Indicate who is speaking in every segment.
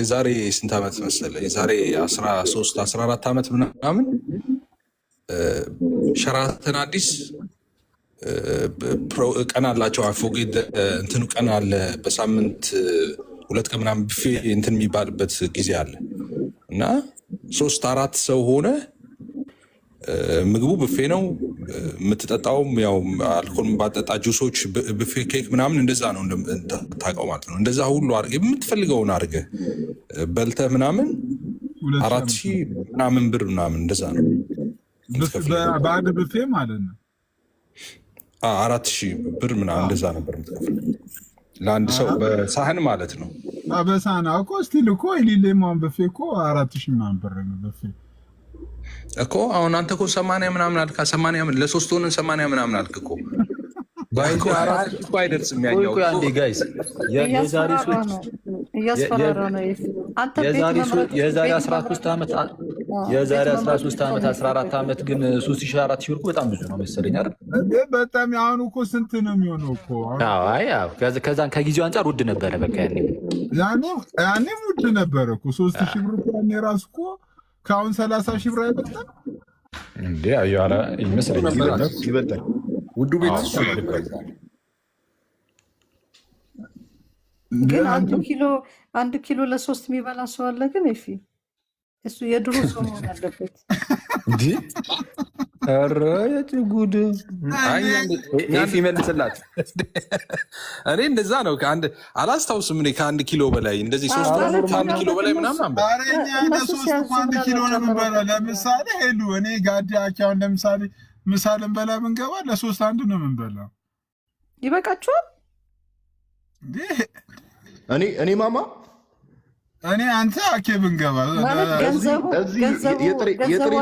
Speaker 1: የዛሬ ስንት ዓመት መሰለ? የዛሬ 13 14 ዓመት ምናምን ሸራተን አዲስ ቀን አላቸው። አፎጌድ እንትኑ ቀን አለ። በሳምንት 2 ቀን ምናምን ብፌ እንትን የሚባልበት ጊዜ አለ እና 3-4 ሰው ሆነ። ምግቡ ብፌ ነው። የምትጠጣውም ያው አልኮል ባጠጣ ጁሶች ብፌ፣ ኬክ ምናምን እንደዛ ነው ታውቀው ማለት ነው። እንደዛ ሁሉ አድርገህ የምትፈልገውን አድርገህ በልተህ ምናምን 4000 ምናምን ብር ምናምን እንደዛ ነው
Speaker 2: በአንድ ብፌ ማለት ነው።
Speaker 1: 4000 ብር ምናምን እንደዛ ነበር የምትከፍለው ለአንድ ሰው በሳህን ማለት ነው።
Speaker 2: በሳህን እኮ ስቲል እኮ የሌሌማን ብፌ እኮ 4000 ምናምን ብር ነው ብፌ
Speaker 1: እኮ። አሁን አንተ እኮ 80 ምናምን አልካ። 80 ለሶስት ሆነን 80 ምናምን አልክ እኮ። ባይኮ 4 እኮ አይደርስም ያኛው እኮ።
Speaker 3: አንዴ ጋይስ የዛሬ የዛሬ 13 ዓመት 14 ዓመት ግን 3400 ብር በጣም ብዙ ነው መሰለኝ አይደል?
Speaker 2: በጣም አሁን እኮ ስንት ነው የሚሆነው እኮ?
Speaker 3: አዎ ከዛን ከጊዜው አንፃር ውድ ነበረ። በቃ
Speaker 2: ያኔ ውድ ነበረ እኮ 3000 ብር ያኔ ራሱ እኮ ከአሁን 30,000 ብር አይበልጥም
Speaker 3: እንዴ? አያላ ይመስለኛል
Speaker 4: ይበልጣል። ውዱ ቤት እሱ
Speaker 5: ግን 1 ኪሎ ለ3 የሚበላ ሰው አለ። ግን እሱ የድሮ ሰው መሆን አለበት
Speaker 3: እንዴ? ኧረ ጉድ! ይመልስላት።
Speaker 1: እኔ እንደዛ ነው። አላስታውስም እኔ ከ1 ኪሎ በላይ እንደዚህ 3 ከ1 ኪሎ በላይ ምናምን
Speaker 2: አንድ ኪሎ ነው የምንበላው። ለምሳሌ ሄሉ እኔ ጋዲ አኪያውን ለምሳሌ ምሳ ልንበላ ብንገባ ለ3 አንድ ነው የምንበላው።
Speaker 5: ይበቃችኋል?
Speaker 2: እኔ ማማ እኔ አንተ አኬ ብንገባ
Speaker 5: ገንዘቡ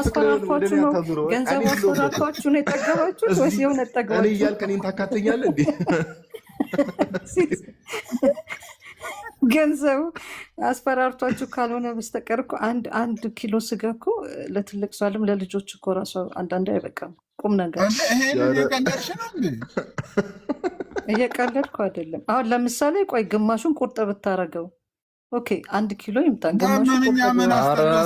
Speaker 5: አስፈራርቷችሁ ነው የጠገባችሁት ወይስ የሆነ ጠገባችሁ?
Speaker 4: እኔ እያልክ እኔን ታካተኛለህ እንዴ?
Speaker 5: ገንዘቡ አስፈራርቷችሁ ካልሆነ በስተቀር እኮ አንድ ኪሎ ስጋ እኮ ለትልቅ ሰው አለም ለልጆች እኮ ራሱ አንዳንድ አይበቃም። ቁም ነገር እየቀለድኩ አይደለም። አሁን ለምሳሌ ቆይ ግማሹን ቁርጥ ብታረገው ኦኬ 1 ኪሎ ይምጣ።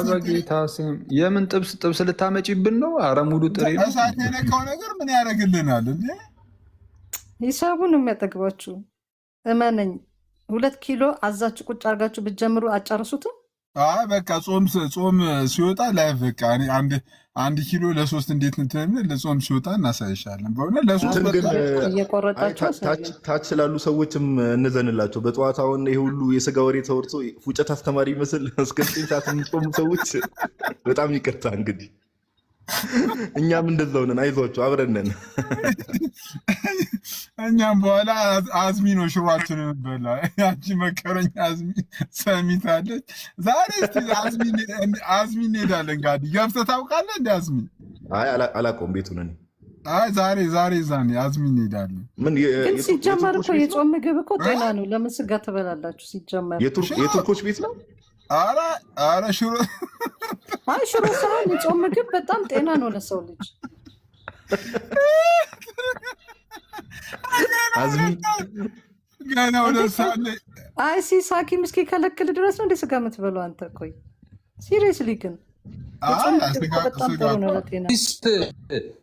Speaker 3: በጌታ ስም የምን ጥብስ ልታመጪብን ነው? አረ ሙሉ ጥሬ ነው።
Speaker 2: እሳት የነካው ነገር ምን ያደርግልናል እንዴ?
Speaker 5: ሂሳቡን የሚያጠግባችሁ እመነኝ። 2 ኪሎ አዛችሁ ቁጭ አርጋችሁ ብትጀምሩ አጨርሱትም።
Speaker 2: በቃ ጾም ሲወጣ ላይ በቃ 1 ኪሎ ለ3 እንዴት እንትን ለጾም ሲወጣ እናሳይሻለን። በእውነት ለ3
Speaker 5: እየቆረጣችሁ
Speaker 4: ታች ስላሉ ሰዎችም እንዘንላቸው። በጠዋት አሁን ይሄ ሁሉ የስጋ ወሬ ተወርቶ ፉጨት አስተማሪ ይመስል እስከ 9 ሰዓት የሚጾሙ ሰዎች በጣም ይቅርታ እንግዲህ እኛም እንደዛው ነን። አይዟቸው አብረን ነን።
Speaker 2: እኛም በኋላ አዝሚ ነው ሽሯችንን በላ። ያቺ መከረኛ አዝሚ ሰሚታለች። ዛሬ አዝሚ እንሄዳለን። ጋዲ ገብተህ ታውቃለህ እንደ አዝሚ?
Speaker 4: አላውቀውም ቤቱን እኔ።
Speaker 2: ዛሬ አዝሚ እንሄዳለን።
Speaker 5: ግን ሲጀመር እኮ የጾም ምግብ እኮ ጤና ነው። ለምን ስጋ ትበላላችሁ? ሲጀመር
Speaker 4: የቱርኮች ቤት ነው።
Speaker 2: ኧረ ሽሮ
Speaker 5: ሳይሆን የጾም ምግብ በጣም ጤና ነው ለሰው ልጅ።
Speaker 4: አዝሚ
Speaker 2: ገና ወደ ሳለ
Speaker 5: ሲስ ሐኪም እስኪከለክል ድረስ ነው እንደ ስጋ የምትበለው አንተ? ቆይ ሲሪየስሊ ግን በጣም ጥሩ ነው ለጤና።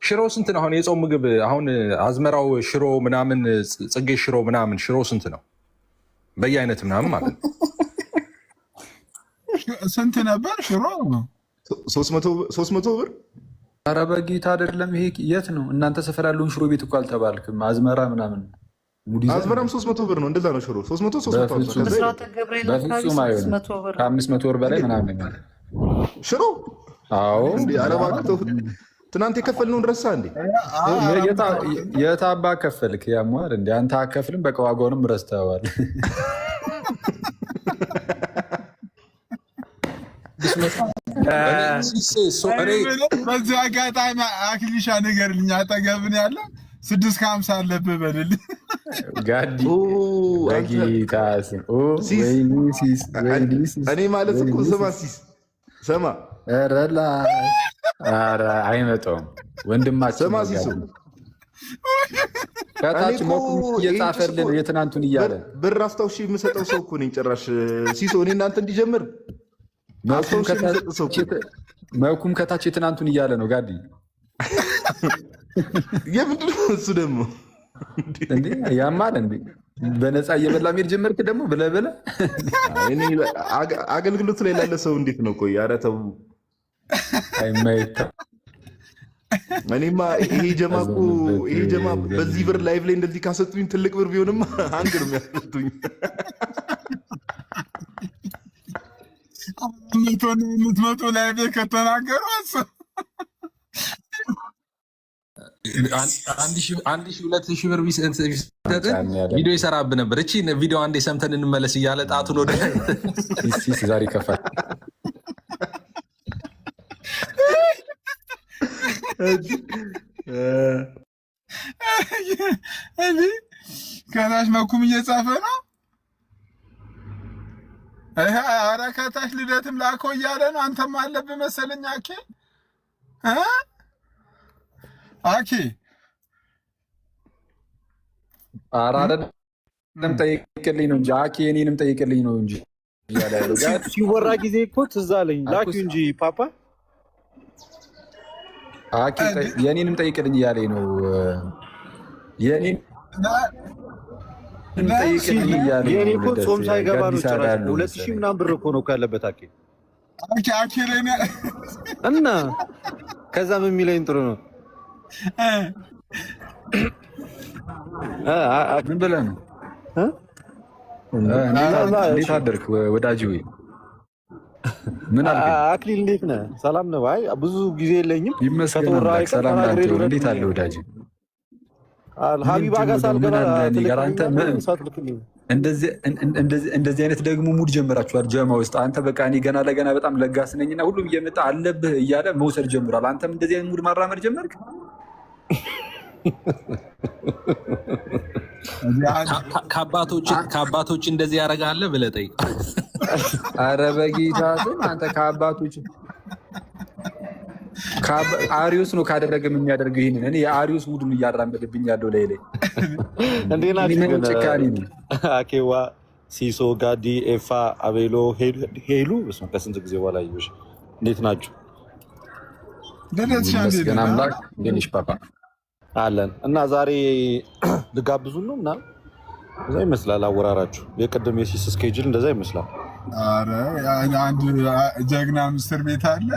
Speaker 1: ሽሮ ስንት ነው አሁን የጾም ምግብ? አሁን አዝመራው ሽሮ ምናምን ጽጌ ሽሮ ምናምን ሽሮ ስንት ነው? በየአይነት ምናምን ማለት ነው።
Speaker 2: ስንት ነበር ሽሮ?
Speaker 4: 300 ብር።
Speaker 3: ኧረ በጌታ አይደለም። ይሄ የት ነው እናንተ ሰፈር ያለውን ሽሮ ቤት እኮ አልተባልክም። አዝመራ ምናምን
Speaker 4: አዝመራም 300 ብር ነው። እንደዛ ነው ሽሮ 300
Speaker 3: በፍጹም አይሆንም። ከ500 ብር በላይ ምናምን
Speaker 4: ሽሮ።
Speaker 3: አዎ
Speaker 4: ትናንት የከፈልነውን ረሳ እንዴ?
Speaker 3: የታባ ከፈልክ? ያሟል እንዴ? አንተ አከፍልም። በቃ ዋጋውንም ረስተዋል።
Speaker 2: በዚህ አጋጣሚ አክሊሻ ንገርልኝ። አጠገብን ያለ 650 አለብህ በልልኝ።
Speaker 3: ጋዲ
Speaker 4: እኔ ማለት እኮ ስማ ሲስ ሰማ
Speaker 3: አይመጣውም ወንድማችን
Speaker 4: ሰማ ሲሱ
Speaker 3: ከታች መኩም እየጻፈልን የትናንቱን እያለ
Speaker 4: ብር አስታውሽ የምሰጠው ሰው እኮ ነኝ። ጭራሽ ሲሶ እኔ እናንተ እንዲጀምር
Speaker 3: መኩም ከታች የትናንቱን እያለ ነው። ጋዲ
Speaker 4: የምንድን ነው እሱ ደግሞ
Speaker 3: እንዴ? ያማል እንዴ? በነፃ እየበላ ሜድ ጀመርክ ደግሞ ብለህ
Speaker 4: አገልግሎት ላይ ላለ ሰው እንዴት ነው? ቆይ ኧረ ተው። እኔማ ይሄ ጀማ በዚህ ብር ላይቭ ላይ እንደዚህ ካሰጡኝ ትልቅ ብር ቢሆንም አንድ ነው የሚያሰጡኝ።
Speaker 2: የምትመጡ ላይቭ ከተናገሩ
Speaker 1: አንድ ሺህ 2,000 ብር ቢሰጥን ቪዲዮ ይሰራብ ነበር። እቺ ቪዲዮ አንዴ ሰምተን እንመለስ እያለ ጣቱን ወደ
Speaker 3: ሲስ ዛሬ ከፋል።
Speaker 2: ከታች መኩም እየጻፈ ነው። ኧረ ከታች ልደትም ላከው እያለ ነው። አንተም አለብህ መሰለኝ አኬ
Speaker 3: ኧረ አይደለም ጠይቅልኝ ነው እንጂ አኬ እኔንም ጠይቅልኝ ነው እንጂ
Speaker 6: ሲወራ ጊዜ እኮ ትዝ አለኝ። ላኪው እንጂ ፓፓ
Speaker 3: አኬ የኔንም ጠይቅልኝ እያለኝ ነው። የኔን ጠይቅልኝ እያለኝ
Speaker 6: የኔ እኮ ጾም ሳይገባ ነው ጭራሽ 2,000 ምናምን ብር እኮ ነው ካለበት አኬ እና ከዛ ምን የሚለኝ ጥሩ ነው።
Speaker 3: ምን ብለህ ነው? እንዴት አደርክ ወዳጅ? ወይ ምን አልከኝ?
Speaker 6: አክሊል እንዴት ነህ? ሰላም ነው? አይ ብዙ ጊዜ የለኝም።
Speaker 3: ይመስገን። ሰላም ናት። እንዴት አለ ወዳጅ?
Speaker 6: ሀቢባ ጋር ሳልገባ
Speaker 3: እንደዚህ አይነት ደግሞ ሙድ ጀምራችኋል ጀማ ውስጥ። አንተ በቃ እኔ ገና ለገና በጣም ለጋስ ነኝና ሁሉም እየመጣ አለብህ እያለ መውሰድ ጀምሯል። አንተም እንደዚህ አይነት ሙድ ማራመድ ጀመርክ።
Speaker 1: ከአባቶች እንደዚህ ያደርጋለ ብለህ ጠይቅ።
Speaker 3: ኧረ በጌታ ስም አንተ ከአባቶች አሪዮስ ነው ካደረገም የሚያደርገው ይህንን። እኔ የአሪዮስ ሙድን እያራመድብኝ ያለው ላይ
Speaker 6: እንዴት ናችሁ?
Speaker 3: ጭካኔ ነው።
Speaker 6: አኬዋ፣ ሲሶ፣ ጋዲ፣ ኤፋ፣ አቤሎ፣ ሄሉ ከስንት ጊዜ በኋላ ይሽ እንዴት ናችሁ?
Speaker 3: መስገን አምላክ ገኒሽ ፓፓ
Speaker 6: አለን እና ዛሬ ልጋብዙን ነው እና እዛ ይመስላል አወራራችሁ። የቅድም የሲስ ስኬጁል እንደዛ ይመስላል።
Speaker 2: ኧረ አንድ ጀግና ምስር ቤት አለ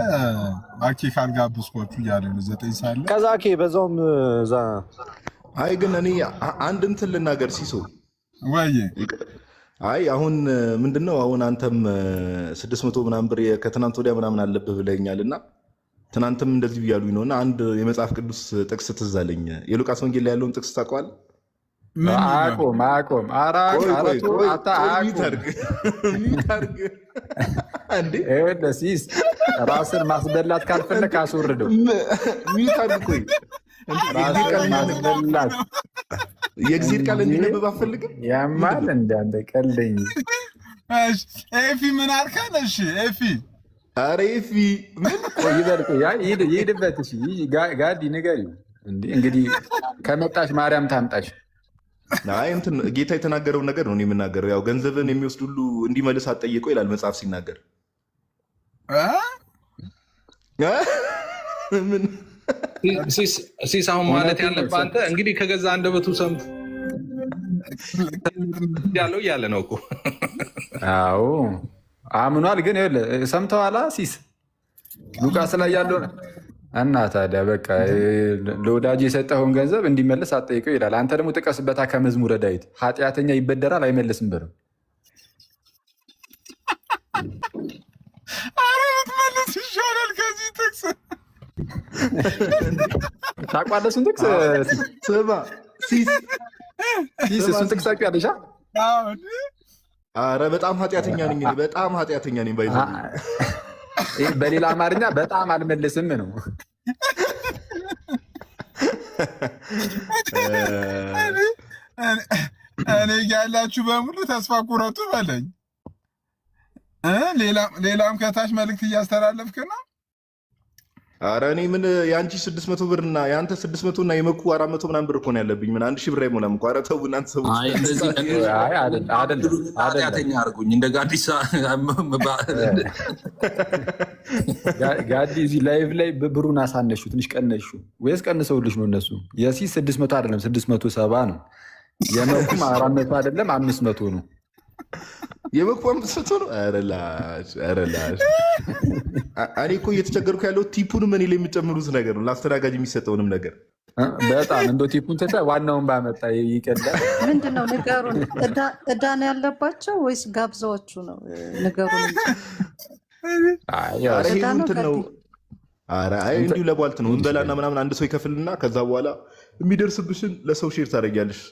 Speaker 2: አኬ ካልጋብዝኳችሁ እያለ ነው 9 ሰዓት ላይ
Speaker 6: ከዛ አኬ በዛውም እዛ።
Speaker 4: አይ ግን እኔ አንድ እንትን ልናገር ሲሶ
Speaker 2: ወይ
Speaker 4: አይ አሁን ምንድነው አሁን አንተም 600 ምናምን ብር ከትናንት ወዲያ ምናምን አለብህ ብለኛል እና ትናንትም እንደዚህ ብያሉኝ ነው እና አንድ የመጽሐፍ ቅዱስ ጥቅስ ትዝ አለኝ። የሉቃስ ወንጌል ላይ ያለውን ጥቅስ ታውቀዋለህ?
Speaker 3: አቆም ሲስ ራስን ማስበላት ካልፈለክ አስወርደው። ማስበላት
Speaker 4: የእግዚአብሔር ቃል እንዲነበብ አፈልግም።
Speaker 3: ያማል እንዳንተ ቀልደኝ።
Speaker 2: ኤፊ ምን አልከን? እሺ ኤፊ
Speaker 4: ኧረ ኤፊ
Speaker 3: ይሄድበት። ጋዲ ንገሪው እንግዲህ ከመጣሽ ማርያም ታምጣሽ።
Speaker 4: እንትን ጌታ የተናገረውን ነገር ነው የምናገረው። ያው ገንዘብን የሚወስድ ሁሉ እንዲመልስ አትጠይቀው ይላል መጽሐፍ ሲናገር።
Speaker 1: ሲስ አሁን ማለት ያለብህ አንተ እንግዲህ ከገዛ አንደበቱ ሰምቶ ያለው እያለ ነው እኮ።
Speaker 3: አዎ አምኗል። ግን ሰምተዋላ ሲስ ሉቃስ ላይ ያለው እና ታዲያ በቃ ለወዳጅ የሰጠኸውን ገንዘብ እንዲመለስ አትጠይቀው ይላል። አንተ ደግሞ ጥቀስበታ ከመዝሙረ ዳዊት ኃጢአተኛ ይበደራል አይመልስም ብር።
Speaker 2: ኧረ ብትመልስ ይሻላል ከዚህ ጥቅስ።
Speaker 3: ታውቃለህ እሱን ጥቅስ?
Speaker 4: ስማ ሲስ
Speaker 3: እሱን ጥቅስ ታውቂያለሽ?
Speaker 4: ኧረ በጣም ኃጢአተኛ ነኝ፣ በጣም ኃጢአተኛ ነኝ። ባይዘ
Speaker 3: በሌላ አማርኛ በጣም አልመልስም ነው።
Speaker 2: እኔ ያላችሁ በሙሉ ተስፋ ቁረጡ በለኝ። ሌላም ከታች መልዕክት እያስተላለፍክ ነው።
Speaker 4: ኧረ እኔ ምን የአንቺ 600 ብር እና የአንተ 600 እና የመኩ 400 ምናምን ብር እኮ ነው ያለብኝ። ምን 1000 ብር አይሞላም እኮ። ኧረ ተው እናንተ ሰዎች።
Speaker 1: ኃጢአተኛ አድርጉኝ እንደ ጋዲሳ
Speaker 3: ጋዲ እዚህ ላይቭ ላይ ብሩን አሳነሹ፣ ትንሽ ቀነሹ ወይስ ቀንሰውልሽ ነው? እነሱ የሲስ 600 አይደለም 670 ነው። የመኩም 400 አይደለም 500 ነው።
Speaker 4: የመኩ 500 ነው። ኧረ ላሽ እኔ እኮ እየተቸገርኩ ያለው ቲፑንም እኔ ላይ የምጨምሩት ነገር ነው፣ ለአስተናጋጅ የሚሰጠውንም ነገር
Speaker 3: በጣም እንደ ቲፑን ተታ ዋናውን ባመጣ ይቀዳል።
Speaker 5: ምንድነው ንገሩን። ዕዳ ነው ያለባቸው ወይስ ጋብዛዎቹ ነው? ንገሩን።
Speaker 4: ኧረ ይሄ እንትን ነው። ኧረ እንዲሁ ለቧልት ነው። እንበላና ምናምን አንድ ሰው ይከፍልና ከዛ በኋላ የሚደርስብሽን ለሰው ሼር ታደርጊያለሽ።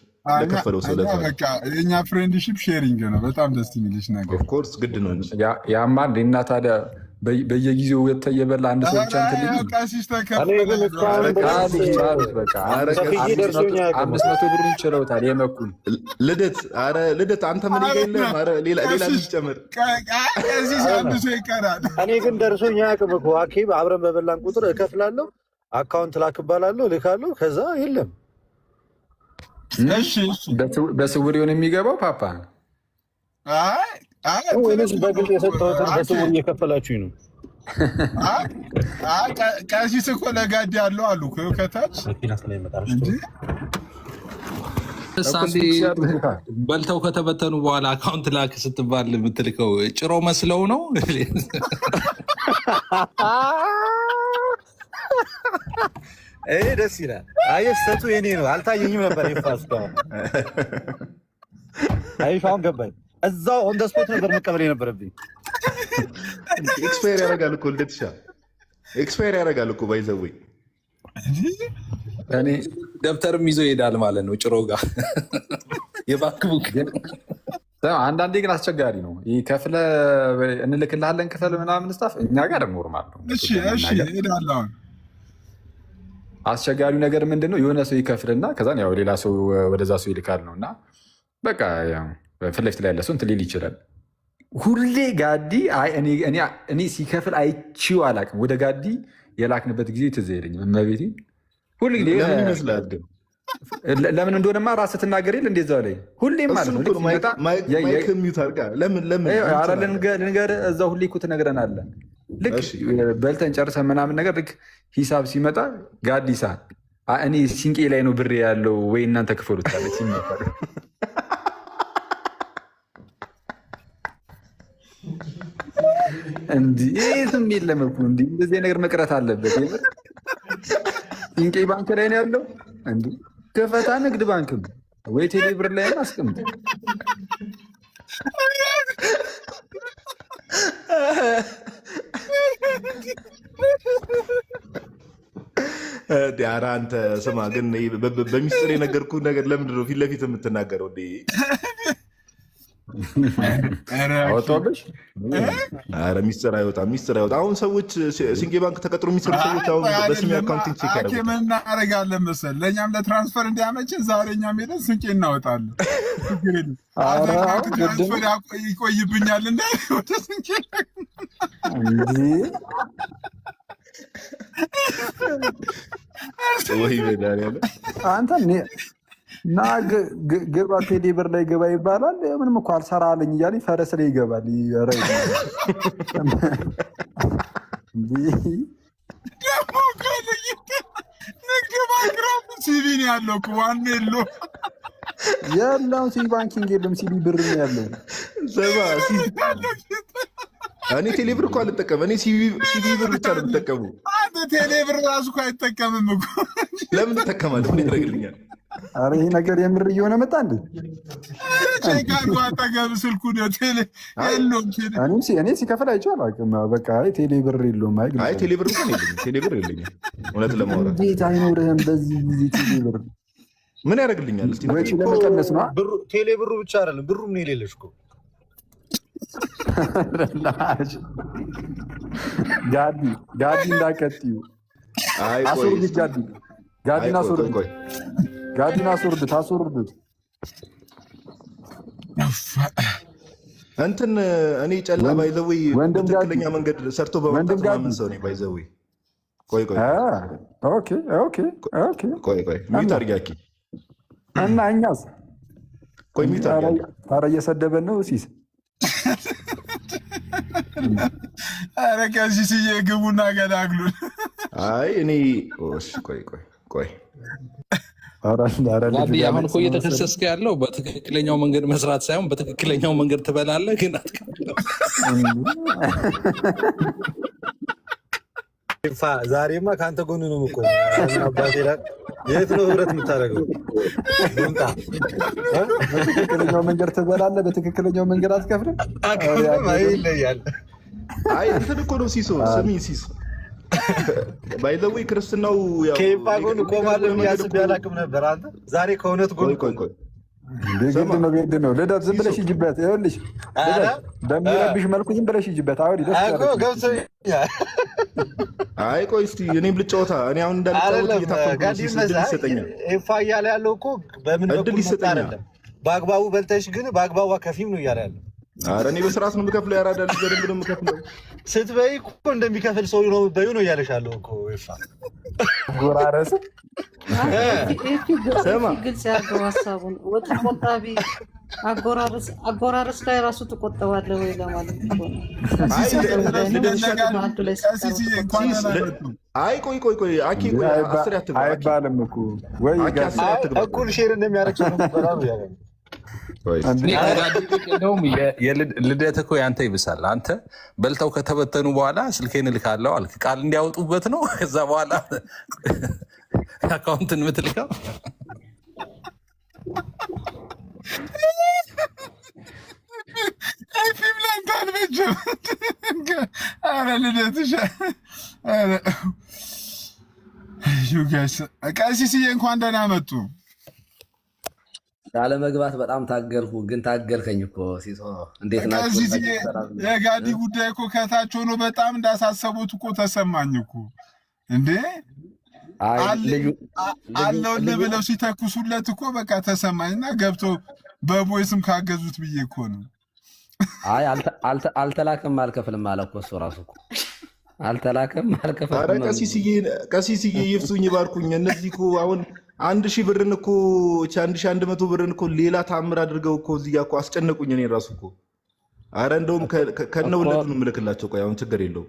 Speaker 4: ለከፈለው ሰው
Speaker 2: በቃ የኛ ፍሬንድሺፕ ሼሪንግ ነው። በጣም ደስ የሚልሽ ነገር
Speaker 4: ኦፍኮርስ ግድ ነው እንጂ
Speaker 3: ያማ እና ታዲያ በየጊዜው እየበላ አንድ ሰው ብቻ እንትን ሊሉ 500 ብር ይችለውታል። የመኩን
Speaker 4: ልደት ኧረ ልደት አንተ ምን የለም። ኧረ ሌላ ጨምር።
Speaker 2: አንድ ሰው ይቀራል።
Speaker 6: እኔ ግን ደርሶኝ አያውቅም እኮ አኬብ አብረን በበላን ቁጥር እከፍላለሁ፣ አካውንት ላክ እባላለሁ፣ ልካለሁ። ከዛ የለም
Speaker 3: በስውር ይሆን የሚገባው ፓፓ
Speaker 6: ወይስ በግልጽ የሰጠሁትን በስውር እየከፈላችሁኝ ነው?
Speaker 2: ቀሲስ እኮ ለጋዲ ያለው አሉ ከታች
Speaker 1: በልተው ከተበተኑ በኋላ አካውንት ላክ ስትባል የምትልከው ጭሮ መስለው ነው።
Speaker 6: ይሄ ደስ ይላል። አየህ ሰቱ የኔ ነው። አልታየኝም ነበር ይፋስካ። አይሽ አሁን ገባኝ። እዛው ኦን ደ ስፖት ነበር መቀበል የነበረብኝ።
Speaker 4: ኤክስፓየር ያደርጋል እኮ ልደትሻ፣ ኤክስፓየር ያደርጋል እኮ ባይዘወይ።
Speaker 1: እኔ ደብተርም ይዞ ይሄዳል ማለት ነው ጭሮ ጋር የባንክ ቡክ።
Speaker 3: አንዳንዴ ግን አስቸጋሪ ነው። ከፍለ እንልክልሃለን ክፈል ምናምን ስታፍ እኛ ጋር ኖርማል ነው።
Speaker 2: ሄዳለሁ።
Speaker 3: አስቸጋሪው ነገር ምንድን ነው? የሆነ ሰው ይከፍልና ከዛን ያው ሌላ ሰው ወደዛ ሰው ይልካል ነው እና በቃ ፊት ለፊት ላይ ያለ ሰው እንትን ሊል ይችላል። ሁሌ ጋዲ እኔ ሲከፍል አይቺው አላውቅም። ወደ ጋዲ የላክንበት ጊዜ ትዝ አይለኝም። እመቤቴ ሁሌ
Speaker 4: ለምን ይመስላል ግን
Speaker 3: ለምን እንደሆነማ ራስህ ትናገር የለ እንደዛው ላይ ሁሌም ማለት ነው። ልንገርህ እዛው ሁሌ እኮ ትነግረናለህ። ልክ በልተን ጨርሰን ምናምን ነገር ልክ ሂሳብ ሲመጣ ጋዲሳ እኔ ሲንቄ ላይ ነው ብሬ ያለው ወይ እናንተ ክፈሉት አለች። እንዲህ ዝም የለም እኮ እንዲህ እንደዚህ ነገር መቅረት አለበት። ሲንቄ ባንክ ላይ ነው ያለው። እንዲህ ከፈታ ንግድ ባንክ ወይ ቴሌ ብር ላይ አስቀምጥ።
Speaker 4: ኧረ አንተ ስማ ግን በሚስጥር የነገርኩህ ነገር ለምንድን ነው ፊት ለፊት የምትናገረው? ኧረ ሚስጥር አይወጣም፣ ሚስጥር አይወጣም። አሁን ሰዎች ሲንቄ ባንክ ተቀጥሮ የሚሰሩ ሰዎች አሁን በስሜ አካውንቲንግ ቼክ ያደርጉታል።
Speaker 2: ምን እናደርጋለን መሰል ለእኛም ለትራንስፈር እንዲያመችን ዛሬ እኛም ሄደን ስንቄ እናወጣለን። ትራንስፈር ይቆይብኛል እንደ ወደ ስንቄ
Speaker 4: ወይ መድኃኒዓለም
Speaker 3: አንተ እና ግባ ቴሌ ብር ላይ ገባ ይባላል። ምንም እኮ አልሰራ አለኝ እያለ ፈረስ ላይ ይገባል።
Speaker 2: ንግድ ባንክ ሲቪ ያለው ዋና የለው
Speaker 3: የለም ሲቪ ባንኪንግ የለም። ሲቪ ብር ያለው
Speaker 4: እኔ ቴሌ ብር እኮ አልጠቀምም። እኔ ሲቪ ብር ብቻ ነው የምጠቀሙ።
Speaker 2: ቴሌ ብር ራሱ እኮ አይጠቀምም እኮ።
Speaker 4: ለምን ትጠቀማለህ? ምን ያደርግልኛል?
Speaker 3: ኧረ ይህ ነገር የምር እየሆነ መጣ እንዴ?
Speaker 2: ቼካርጎ አጠገብ ስልኩ
Speaker 3: እኔ ሲከፍል አይቼው አላውቅም። በቃ ቴሌ ብር የለውም።
Speaker 4: አይ ቴሌ ብር እንኳን የለኝም። ቴሌ ብር የለኝም እውነት ለማውራት።
Speaker 3: እንዴት አይኖርህም በዚህ ጊዜ ቴሌ ብር?
Speaker 4: ምን ያደርግልኛል? እስኪ
Speaker 3: ወጪ ለመቀነስ ነው።
Speaker 6: ቴሌ ብሩ ብቻ አይደለም ብሩም ነው የሌለሽ እኮ ጋዲ እንዳቀጥዩ አስወርዱት። ጋዲን አስወርዱት። ጋዲን አስወርዱት። አስወርዱት።
Speaker 4: እንትን እኔ ጨላ ባይዘዌ ትክክለኛ መንገድ ሰርቶ በመምጣት ማመን ሰው ነኝ። ባይዘዌ ቆይ ቆይ
Speaker 3: ኦኬ ኦኬ ኦኬ።
Speaker 4: ቆይ ቆይ ሚዩት አድርጊ አኪ።
Speaker 3: እና እኛስ
Speaker 4: ቆይ ሚዩት አድርጊ።
Speaker 3: ኧረ እየሰደበን ነው ሲስ።
Speaker 2: ኧረ ቀሲስዬ ግቡና ገላግሉን።
Speaker 4: አይ እኔ ቆይ ቆይ ቆይ
Speaker 1: አሁን እኮ እየተከሰስክ ያለው በትክክለኛው መንገድ መስራት ሳይሆን በትክክለኛው መንገድ ትበላለህ፣ ግን አትከፍልም።
Speaker 6: ዛሬማ ከአንተ ጎን ነው እኮ አባቴ። የት ነው ህብረት የምታደርገው?
Speaker 3: በትክክለኛው መንገድ ትበላለህ፣ በትክክለኛው መንገድ አትከፍልም።
Speaker 6: ይለያል።
Speaker 4: አይ እንትን እኮ ነው ሲሶ። ስሚ ሲሶ ባይዘዌ ክርስትናው
Speaker 6: ከይፋ ጎን ቆማለሁ ያስብ ያላቅም ነበር። አንተ ዛሬ ከእውነት ጎን
Speaker 3: ግድ ነው ግድ ነው። ልደት ዝም ብለሽ ሂጂበት። ይኸውልሽ በሚረብሽ መልኩ ዝም ብለሽ ሂጂበት። አሁን
Speaker 4: አይ ቆይ እስኪ እኔም ልጫወታ። እኔ አሁን እንዳልጫወት እየታፈንኩ ይሰጠኛል።
Speaker 6: ይፋ እያለ ያለው እኮ በምን በኩል ይሰጠኛል? በአግባቡ በልተሽ ግን በአግባቡ ከፊም ነው እያለ ያለው።
Speaker 4: ኧረ እኔ በስርዓት ነው የምከፍለው። ያራዳ ልጅ በደንብ ነው የምከፍለው።
Speaker 6: ስትበይ እኮ እንደሚከፍል ሰው ነው በዩ ነው እያለሻለሁ እኮ ይፋ
Speaker 3: ጎራረስ
Speaker 5: ግልጽ ያለው ሀሳቡን ወጥ ቆጣቢ አጎራረስ ላይ ራሱ ትቆጠባለህ ወይ ለማለት ነው።
Speaker 4: አይ ቆይ ቆይ ቆይ አኪ ቆይ አስር ያትባ
Speaker 3: አይባልም እኮ ወይ
Speaker 6: እኩል ሼር እንደሚያደርግ ሰው ነው በላው ያለ
Speaker 1: ልደት እኮ ያንተ ይብሳል። አንተ በልተው ከተበተኑ በኋላ ስልኬን እልካለሁ አልክ። ቃል እንዲያወጡበት ነው። ከዛ በኋላ አካውንትን የምትልከው
Speaker 2: ፊምላንት አልበጀም። ኧረ ልደትሽ ቀሲስዬ እንኳን ደህና መጡ።
Speaker 7: ላለመግባት በጣም ታገልኩ፣ ግን ታገልከኝ እኮ ሲሶ። እንዴት ናችሁ?
Speaker 2: የጋዲ ጉዳይ እኮ ከታች ሆኖ በጣም እንዳሳሰቡት እኮ ተሰማኝ እኮ እንዴ። አለውልህ ብለው ሲተኩሱለት እኮ በቃ ተሰማኝና ገብቶ በቦይስም ካገዙት ብዬ እኮ ነው።
Speaker 7: አይ አልተላከም አልከፍልም አለ እኮ እሱ ራሱ እኮ አልተላከም አልከፍልም።
Speaker 4: ኧረ ቀሲስዬ ይፍቱኝ ባርኩኝ። እነዚህ እኮ አሁን 1000 ብርን እኮ 1100 ብርን እኮ ሌላ ታምር አድርገው እኮ እዚህ ጋር እኮ አስጨነቁኝ። እኔ ራሱ እኮ ኧረ እንደውም ከነውለቱ ነው የምልክላቸው። ቆይ አሁን ችግር የለውም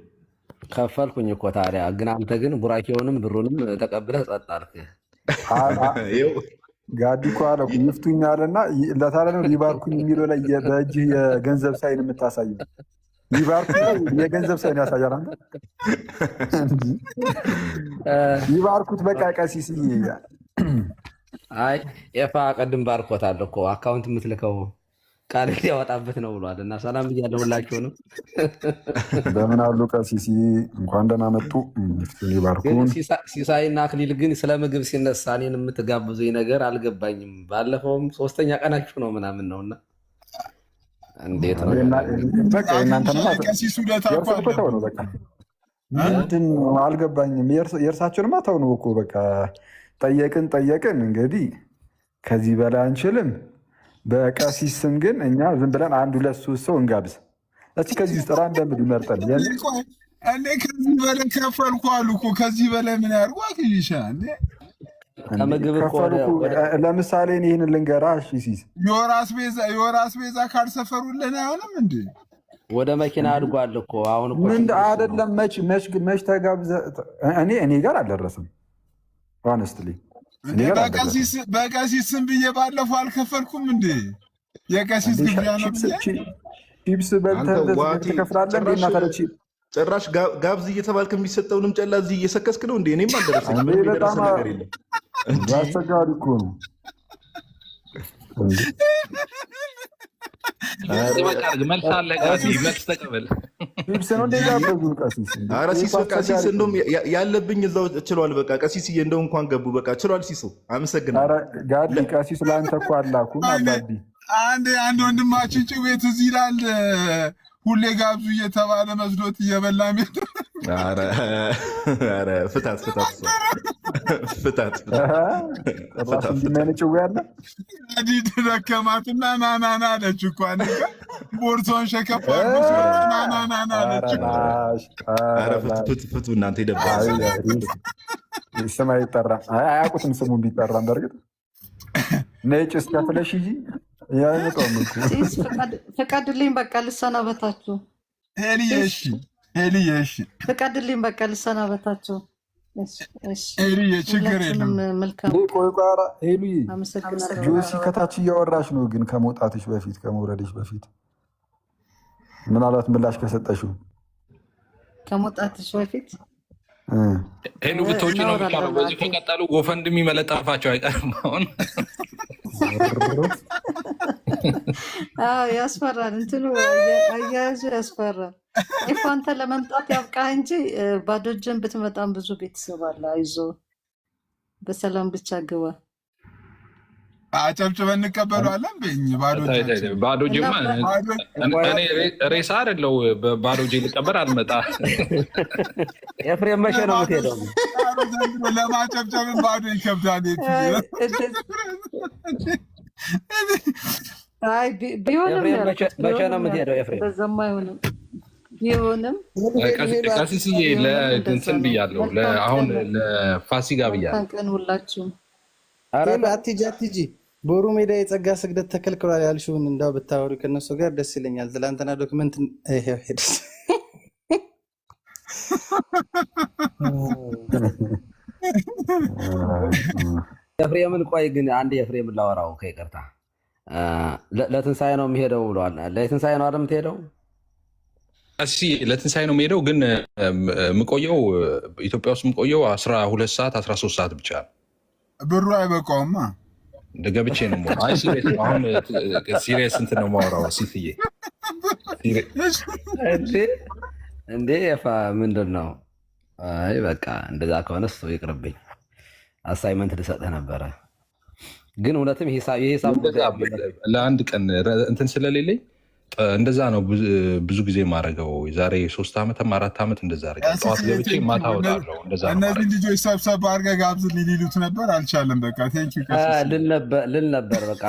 Speaker 7: ከፈልኩኝ እኮ ታዲያ። ግን አንተ ግን ቡራኬውንም ብሩንም ተቀብለህ ጸጥ አልክ።
Speaker 3: ጋዲ እኮ አለ ይፍቱኝ አለና ለታዲያ ነው ይባርኩኝ የሚለው ላይ በእጅህ የገንዘብ ሳይን የምታሳየው። ይባርኩኝ የገንዘብ ሳይን ያሳያል። አንተ ይባርኩት በቃ ቀሲስዬ።
Speaker 7: አይ ኤፋ ቀድም ባርኮታል እኮ አካውንት የምትልከው ቃል ሊያወጣበት ነው ብሏል። እና ሰላም ብያለሁ ሁላችሁንም።
Speaker 3: በምን አሉ ቀሲስ እንኳን ደህና መጡ። ይባርኩን።
Speaker 7: ሲሳይና አክሊል ግን ስለ ምግብ ሲነሳ እኔን የምትጋብዙኝ ነገር አልገባኝም። ባለፈውም 3ኛ ቀናችሁ ነው ምናምን ነውና እንዴት ነው
Speaker 3: በቃ እናንተ ነው በቃ ምንድን ነው አልገባኝም። የእርሳቸውንማ ተው ነው እኮ በቃ ጠየቅን። እንግዲህ ከዚህ በላይ አንችልም። በቀሲስ ስም ግን እኛ ዝም ብለን 1 2 3 ሰው እንጋብዝ። እስኪ ከዚህ ውስጥ ራንደም ይመርጠን።
Speaker 2: እኔ ከዚህ በላይ ከፈልኩ አሉ እኮ። ከዚህ በላይ ምን ያርጉ ይሻል? ለምሳሌ ይህን ልንገራ። ሲስ የወራስ ቤዛ ካልሰፈሩልን አይሆንም እንዴ?
Speaker 7: ወደ መኪና አድጓል እኮ አሁን
Speaker 3: ምን አይደለም። መች ተጋብዘ እኔ ጋር አልደረስም። ሆነስትሊ
Speaker 2: በቀሲስ ስም ብዬ ባለፈው አልከፈልኩም እንዴ? የቀሲስ ግብዣ ነው።
Speaker 3: ቺፕስ በልተህ ትከፍላለህ እንዴ? እናታለ
Speaker 4: ጭራሽ ጋብዝ እየተባልክ የሚሰጠውንም ጨላ እዚህ እየሰከስክ ነው እንዴ? እኔም አልደረሰኝም።
Speaker 3: በጣም አስቸጋሪ እኮ ነው።
Speaker 4: ቀሲስ እንደውም ያለብኝ እዛው ችሏል። በቃ ቀሲስዬ እንደው እንኳን ገቡ። በቃ ችሏል። ሲሶ አመሰግናለሁ።
Speaker 3: ጋዲ ቀሲስ ለአንተ እኮ አላኩም።
Speaker 2: አንድ ወንድማችን ጭው ቤት እዚህ ይላል። ሁሌ ጋብዙ እየተባለ መስሎት እየበላ ሜት
Speaker 4: ፍታት ፍታት
Speaker 3: ራሱ እንዲመነጭው ያለ
Speaker 2: ጋዲ ደከማትና ናናና አለች እኮ ቦርሳውን ሸከፍ ናናና አለች።
Speaker 4: ኧረ ፍቱ እናንተ ይደብራል።
Speaker 3: ስም አይጠራም። አያውቁትም ስሙን ቢጠራም በእርግጥ ነጭ እስከፍለሽ እንጂ ያይመጣው
Speaker 5: ፈቃድልኝ በቃ ልሰናበታችሁ።
Speaker 2: ሄልዬ እሺ
Speaker 5: ፈቃድልኝ በቃ ልሰናበታችሁ።
Speaker 2: ሄልዬ ችግር የለም።
Speaker 5: መልካም
Speaker 3: ሄሉዬ ጆሲ ከታች እያወራሽ ነው፣ ግን ከመውጣትሽ በፊት ከመውረድሽ በፊት ምናልባት ምላሽ ከሰጠሽው
Speaker 5: ከመውጣትሽ በፊት
Speaker 1: ሄሉ ብትወጪ ነው የሚሻለው። በዚህ ከቀጠሉ ጎፈንድሚ መለጠፋቸው አይቀርም። አሁን
Speaker 5: ያስፈራል፣ እንትኑ አያያዙ ያስፈራል። አንተ ለመምጣት ያብቃ እንጂ ባዶ እጅን ብትመጣም ብዙ ቤተሰብ አለ። አይዞህ በሰላም ብቻ ግባ።
Speaker 2: አጨብጭበን እንቀበለዋለን።
Speaker 1: ባዶ ጅማ እኔ ሬሳ አይደለው። ባዶ ጅ ልቀበር አልመጣ።
Speaker 7: ኤፍሬም መቼ ነው የምትሄደው?
Speaker 2: ለማጨብጨብን ባዶ ይከብዳል።
Speaker 5: ቢሆንም
Speaker 7: መቼ ነው የምትሄደው ኤፍሬም?
Speaker 5: በዛማ አይሆንም። ቢሆንም
Speaker 1: ቀሲስዬ ለእንትን ብያለሁ፣ አሁን ለፋሲካ ብያለሁ።
Speaker 5: ቀን ሁላችሁም
Speaker 8: አትጂ ቦሩ ሜዳ የጸጋ ስግደት ተከልክሏል ያልሽውን እንዳው ብታወሪ ከነሱ ጋር ደስ ይለኛል። ትላንትና ዶክመንት ሄደች
Speaker 7: ኤፍሬምን ቆይ ግን አንድ ኤፍሬምን ላወራው ከይቅርታ ለትንሳኤ ነው የሚሄደው ብለዋል። ለትንሳኤ ነው አይደል የምትሄደው?
Speaker 1: እሺ ለትንሳኤ ነው የሚሄደው፣ ግን የምቆየው ኢትዮጵያ ውስጥ የምቆየው 12 ሰዓት 13 ሰዓት ብቻ።
Speaker 2: ብሩ አይበቃውማ።
Speaker 1: ገብቼ ነው አሁን ሲሪየስ እንትን ነው የማወራው። ሲትዬ
Speaker 7: እንዴ ምንድን ነው? አይ በቃ እንደዛ ከሆነ እሱ ይቅርብኝ። አሳይመንት ልሰጥህ ነበረ፣ ግን እውነትም የሂሳብ
Speaker 1: ለአንድ ቀን እንትን ስለሌለኝ እንደዛ ነው ብዙ ጊዜ ማድረገው። ዛሬ 3 ዓመትም 4 ዓመት እንደዛ አድርገህ ጠዋት ገብቼ ማታ እወጣለሁ። እንደዛ ነው።
Speaker 2: እነዚህ ልጆች ሰብሰብ አድርገህ ጋብዝልኝ ሊሉት ነበር፣ አልቻለም። በቃ ቴንኪው
Speaker 7: ልል ነበር በቃ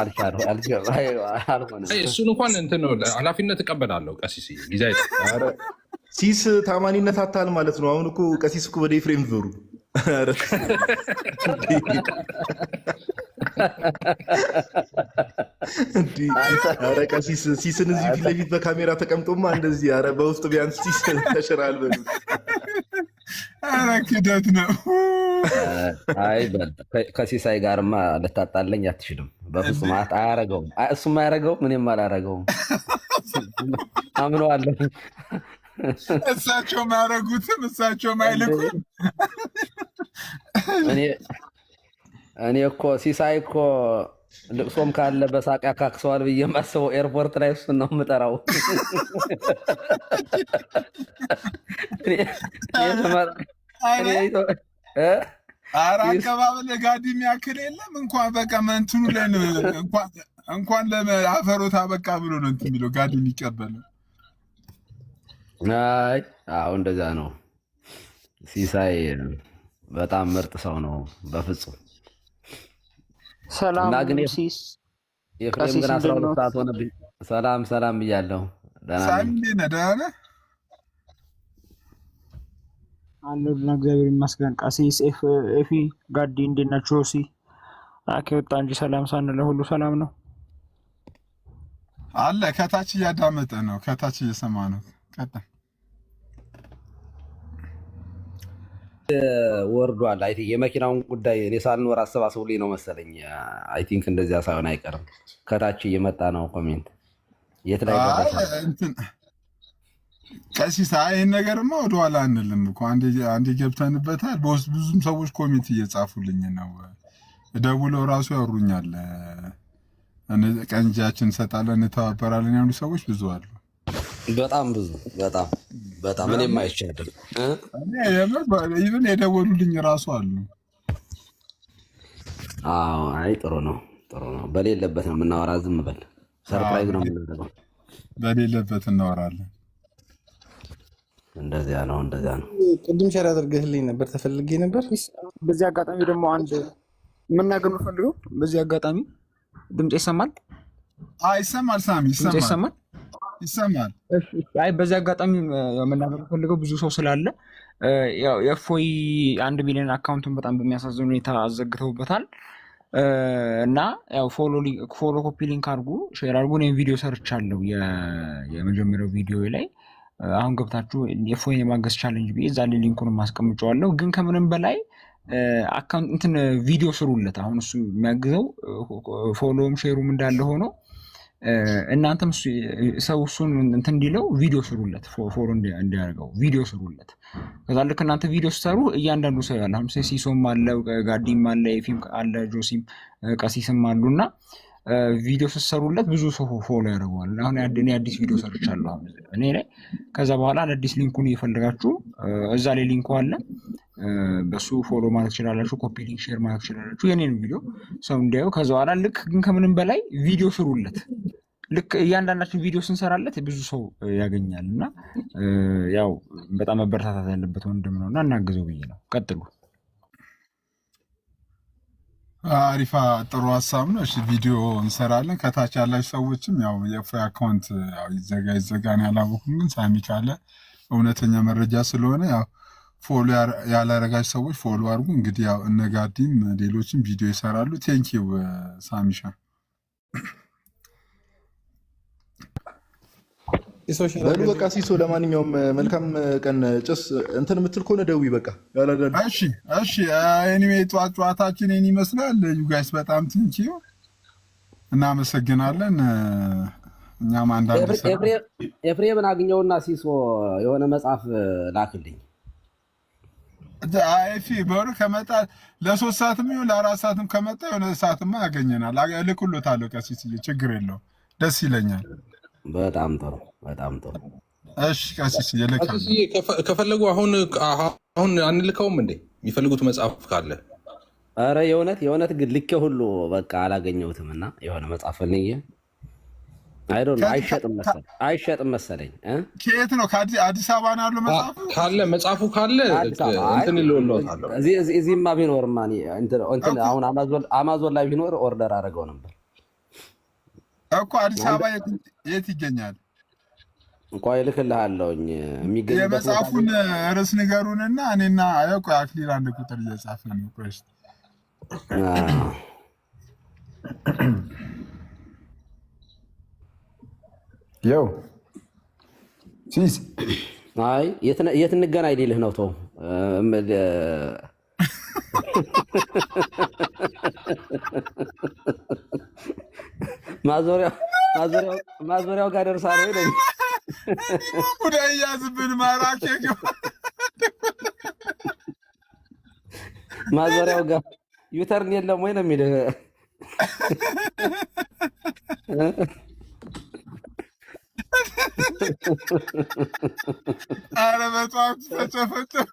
Speaker 7: አልሆነም።
Speaker 1: እሱን እንኳን እንትን ነው ኃላፊነት እቀበላለሁ። ቀሲስ ጊዜ
Speaker 4: ሲስ ታማኒነት አታል ማለት ነው። አሁን እኮ ቀሲስ እኮ ወደ ኤፍሬም ዞሩ። ኧረ ቀሲስ ሲስን እዚህ ፊት ለፊት በካሜራ ተቀምጦማ እንደዚህ ኧረ በውስጥ ቢያንስ ሲስ ተሽራል በሉ።
Speaker 2: ኧረ ክደት ነው።
Speaker 7: አይ ከሲሳይ ጋርማ ልታጣለኝ አትችልም በፍጹም። አያረገውም፣ እሱም አያረገውም፣ እኔም አላረገውም። አምነዋለሁ።
Speaker 2: እሳቸው ማያረጉትም እሳቸው ማይልኩም።
Speaker 7: እኔ እኮ ሲሳይ እኮ ልቅሶም ካለ በሳቅ ያካክሰዋል ብዬ የማስበው ኤርፖርት ላይ እሱን ነው የምጠራው።
Speaker 2: ኧረ አቀባበል ጋዲ የሚያክል የለም። እንኳን በቃ መንትኑ ላይ እንኳን ለአፈሮታ በቃ ብሎ ነው እንትን የሚለው ጋዲ የሚቀበለው።
Speaker 7: አይ አዎ እንደዛ ነው። ሲሳይ በጣም ምርጥ ሰው ነው በፍጹም።
Speaker 9: ሰላም
Speaker 7: ሲስ የፍሬም ግን 12 ሰዓት ሆነብኝ። ሰላም ብያለሁ።
Speaker 2: ደህና ነህ?
Speaker 9: አለሁልህ እግዚአብሔር ይመስገን። ቀሲስ ኤፊ ጋዲ እንዴት ናችሁ? ሲ ወጣ እንጂ ሰላም ሳንለ ሁሉ ሰላም ነው
Speaker 2: አለ። ከታች እያዳመጠ ነው፣ ከታች እየሰማ ነው። ቀጥል።
Speaker 7: ወርዷል። አይ የመኪናውን ጉዳይ እኔ ሳልኖር አሰባስቡልኝ ነው መሰለኝ። አይ ቲንክ እንደዚያ ሳይሆን አይቀርም። ከታች እየመጣ ነው ኮሜንት። የት ላይ
Speaker 2: ቀሲስ ይህን ነገርማ ወደኋላ አንልም እኮ አንዴ ገብተንበታል። በውስጥ ብዙም ሰዎች ኮሜንት እየጻፉልኝ ነው፣ ደውለው ራሱ ያወሩኛል። ቀን እጃችን እንሰጣለን እንተባበራለን ያሉ ሰዎች ብዙ አሉ።
Speaker 7: በጣም ብዙ በጣም እኔም አይቻልም።
Speaker 2: ኢቭን የደወሉልኝ ራሱ አሉ።
Speaker 7: አይ ጥሩ ነው። በሌለበት ነው የምናወራ። ዝም በል ሰርፕራይዝ ነው የምናደርገው።
Speaker 2: በሌለበት እናወራለን።
Speaker 7: እንደዚያ ነው።
Speaker 8: ቅድም ሸር አድርገህልኝ ነበር፣ ተፈልጌ ነበር።
Speaker 9: በዚህ አጋጣሚ ደግሞ አንድ መናገር የምፈልገው በዚህ አጋጣሚ ድምፅ ይሰማል?
Speaker 2: ይሰማል። ሳሚ
Speaker 9: ድምፅ ይሰማል?
Speaker 2: ይሰማል።
Speaker 9: በዚህ አጋጣሚ መናገር የምፈልገው ብዙ ሰው ስላለ ያው የእፎይ 1 ሚሊዮን አካውንቱን በጣም በሚያሳዝን ሁኔታ አዘግተውበታል እና ያው ፎሎ ኮፒ ሊንክ አድርጉ፣ ሼር አድርጉ። እኔም ቪዲዮ ሰርቻለሁ የመጀመሪያው ቪዲዮ ላይ አሁን ገብታችሁ የእፎይን የማገዝ ቻሌንጅ ብዬ እዛ ላይ ሊንኩን ማስቀምጨዋለሁ። ግን ከምንም በላይ አካውንት እንትን ቪዲዮ ስሩለት። አሁን እሱ የሚያግዘው ፎሎውም ሼሩም እንዳለ ሆኖ እናንተም ሰው እሱን እንትን እንዲለው ቪዲዮ ስሩለት፣ ፎሎ እንዲያደርገው ቪዲዮ ስሩለት። ከዛ ልክ እናንተ ቪዲዮ ስትሰሩ እያንዳንዱ ሰው ያለ አሁን ሲሶም አለ፣ ጋዲም አለ፣ ኤፊም አለ፣ ጆሲም ቀሲስም አሉ እና ቪዲዮ ስትሰሩለት ብዙ ሰው ፎሎ ያደርገዋል። አሁን እኔ አዲስ ቪዲዮ ሰርቻለሁ አሁን እኔ ላይ። ከዛ በኋላ አዲስ ሊንኩን እየፈለጋችሁ እዛ ላይ ሊንኩ አለ፣ በሱ ፎሎ ማለት ትችላላችሁ፣ ኮፒ ሊንክ ሼር ማለት ትችላላችሁ የኔን ቪዲዮ ሰው እንዲያዩ። ከዛ በኋላ ልክ ግን ከምንም በላይ ቪዲዮ ስሩለት። ልክ እያንዳንዳችን ቪዲዮ ስንሰራለት ብዙ ሰው ያገኛል እና ያው በጣም መበረታታት ያለበት ወንድም ነው እና እናግዘው ብዬ ነው። ቀጥሉ።
Speaker 2: አሪፋ ጥሩ ሀሳብ ነው። እሺ ቪዲዮ እንሰራለን። ከታች ያላችሁ ሰዎችም ያው የእፎይ አካውንት ያው ይዘጋን ያላወኩም፣ ግን ሳሚ ካለ እውነተኛ መረጃ ስለሆነ ያው ፎሎ ያላረጋችሁ ሰዎች ፎሎ አድርጉ። እንግዲህ ያው እነጋዲም ሌሎችም ቪዲዮ ይሰራሉ። ቴንኪው ሳሚሻ።
Speaker 4: በሉ በቃ ሲሶ፣ ለማንኛውም መልካም ቀን። ጭስ እንትን የምትል ከሆነ ደዊ በቃ ያላዳል።
Speaker 2: እሺ ኤኒዌይ ጠዋት ጨዋታችን ይህን ይመስላል። ዩ ጋይስ በጣም ቴንኪው እናመሰግናለን። እኛም አንዳንድ
Speaker 7: ኤፍሬምን አግኘውና ሲሶ የሆነ መጽሐፍ ላክልኝ።
Speaker 2: አይፊ በሩ ከመጣ ለ3 ሰዓትም ይሁን ለ4 ሰዓትም ከመጣ የሆነ ሰዓትማ ያገኘናል። እልክሎታለሁ። ቀሲስዬ ችግር የለው፣ ደስ ይለኛል።
Speaker 7: በጣም ጥሩ በጣም ጥሩ።
Speaker 2: እሺ ቀሲስዬ ልካለሁ።
Speaker 1: ከፈለጉ አሁን አንልከውም እንዴ የሚፈልጉት መጽሐፍ ካለ?
Speaker 7: ኧረ የእውነት ግን ልኬ ሁሉ በቃ አላገኘሁትም እና የሆነ መጽሐፍ ፈልጌ አይሸጥም መሰለኝ።
Speaker 2: ከየት ነው? ከአዲስ አበባ ነው ያለው መጽሐፉ?
Speaker 1: መጽሐፉ ካለ እንትን ይልወለታለሁ።
Speaker 7: እዚህማ ቢኖርማ አሁን አማዞን ላይ ቢኖር ኦርደር አደረገው ነበር
Speaker 2: እኮ። አዲስ አበባ የት ይገኛል?
Speaker 7: ቆይ እልክልሃለሁኝ።
Speaker 2: የመጽሐፉን ርዕስ ንገሩንና እኔና ቆይ አክሊል አንድ ቁጥር እየጻፈ ነው። ቆይ
Speaker 3: ያው ሲስ
Speaker 7: አይ የት እንገናኝ ሊልህ ነው። ተው ማዞሪያው ጋር ደርሳ ነው
Speaker 2: ጉዳይ ያዝብን ማራኪ
Speaker 7: ማዞሪያው ጋር ዩተርን የለም ወይ ነው የሚልህ።
Speaker 2: ኧረ በጠዋቱ ተጨፈጨፈ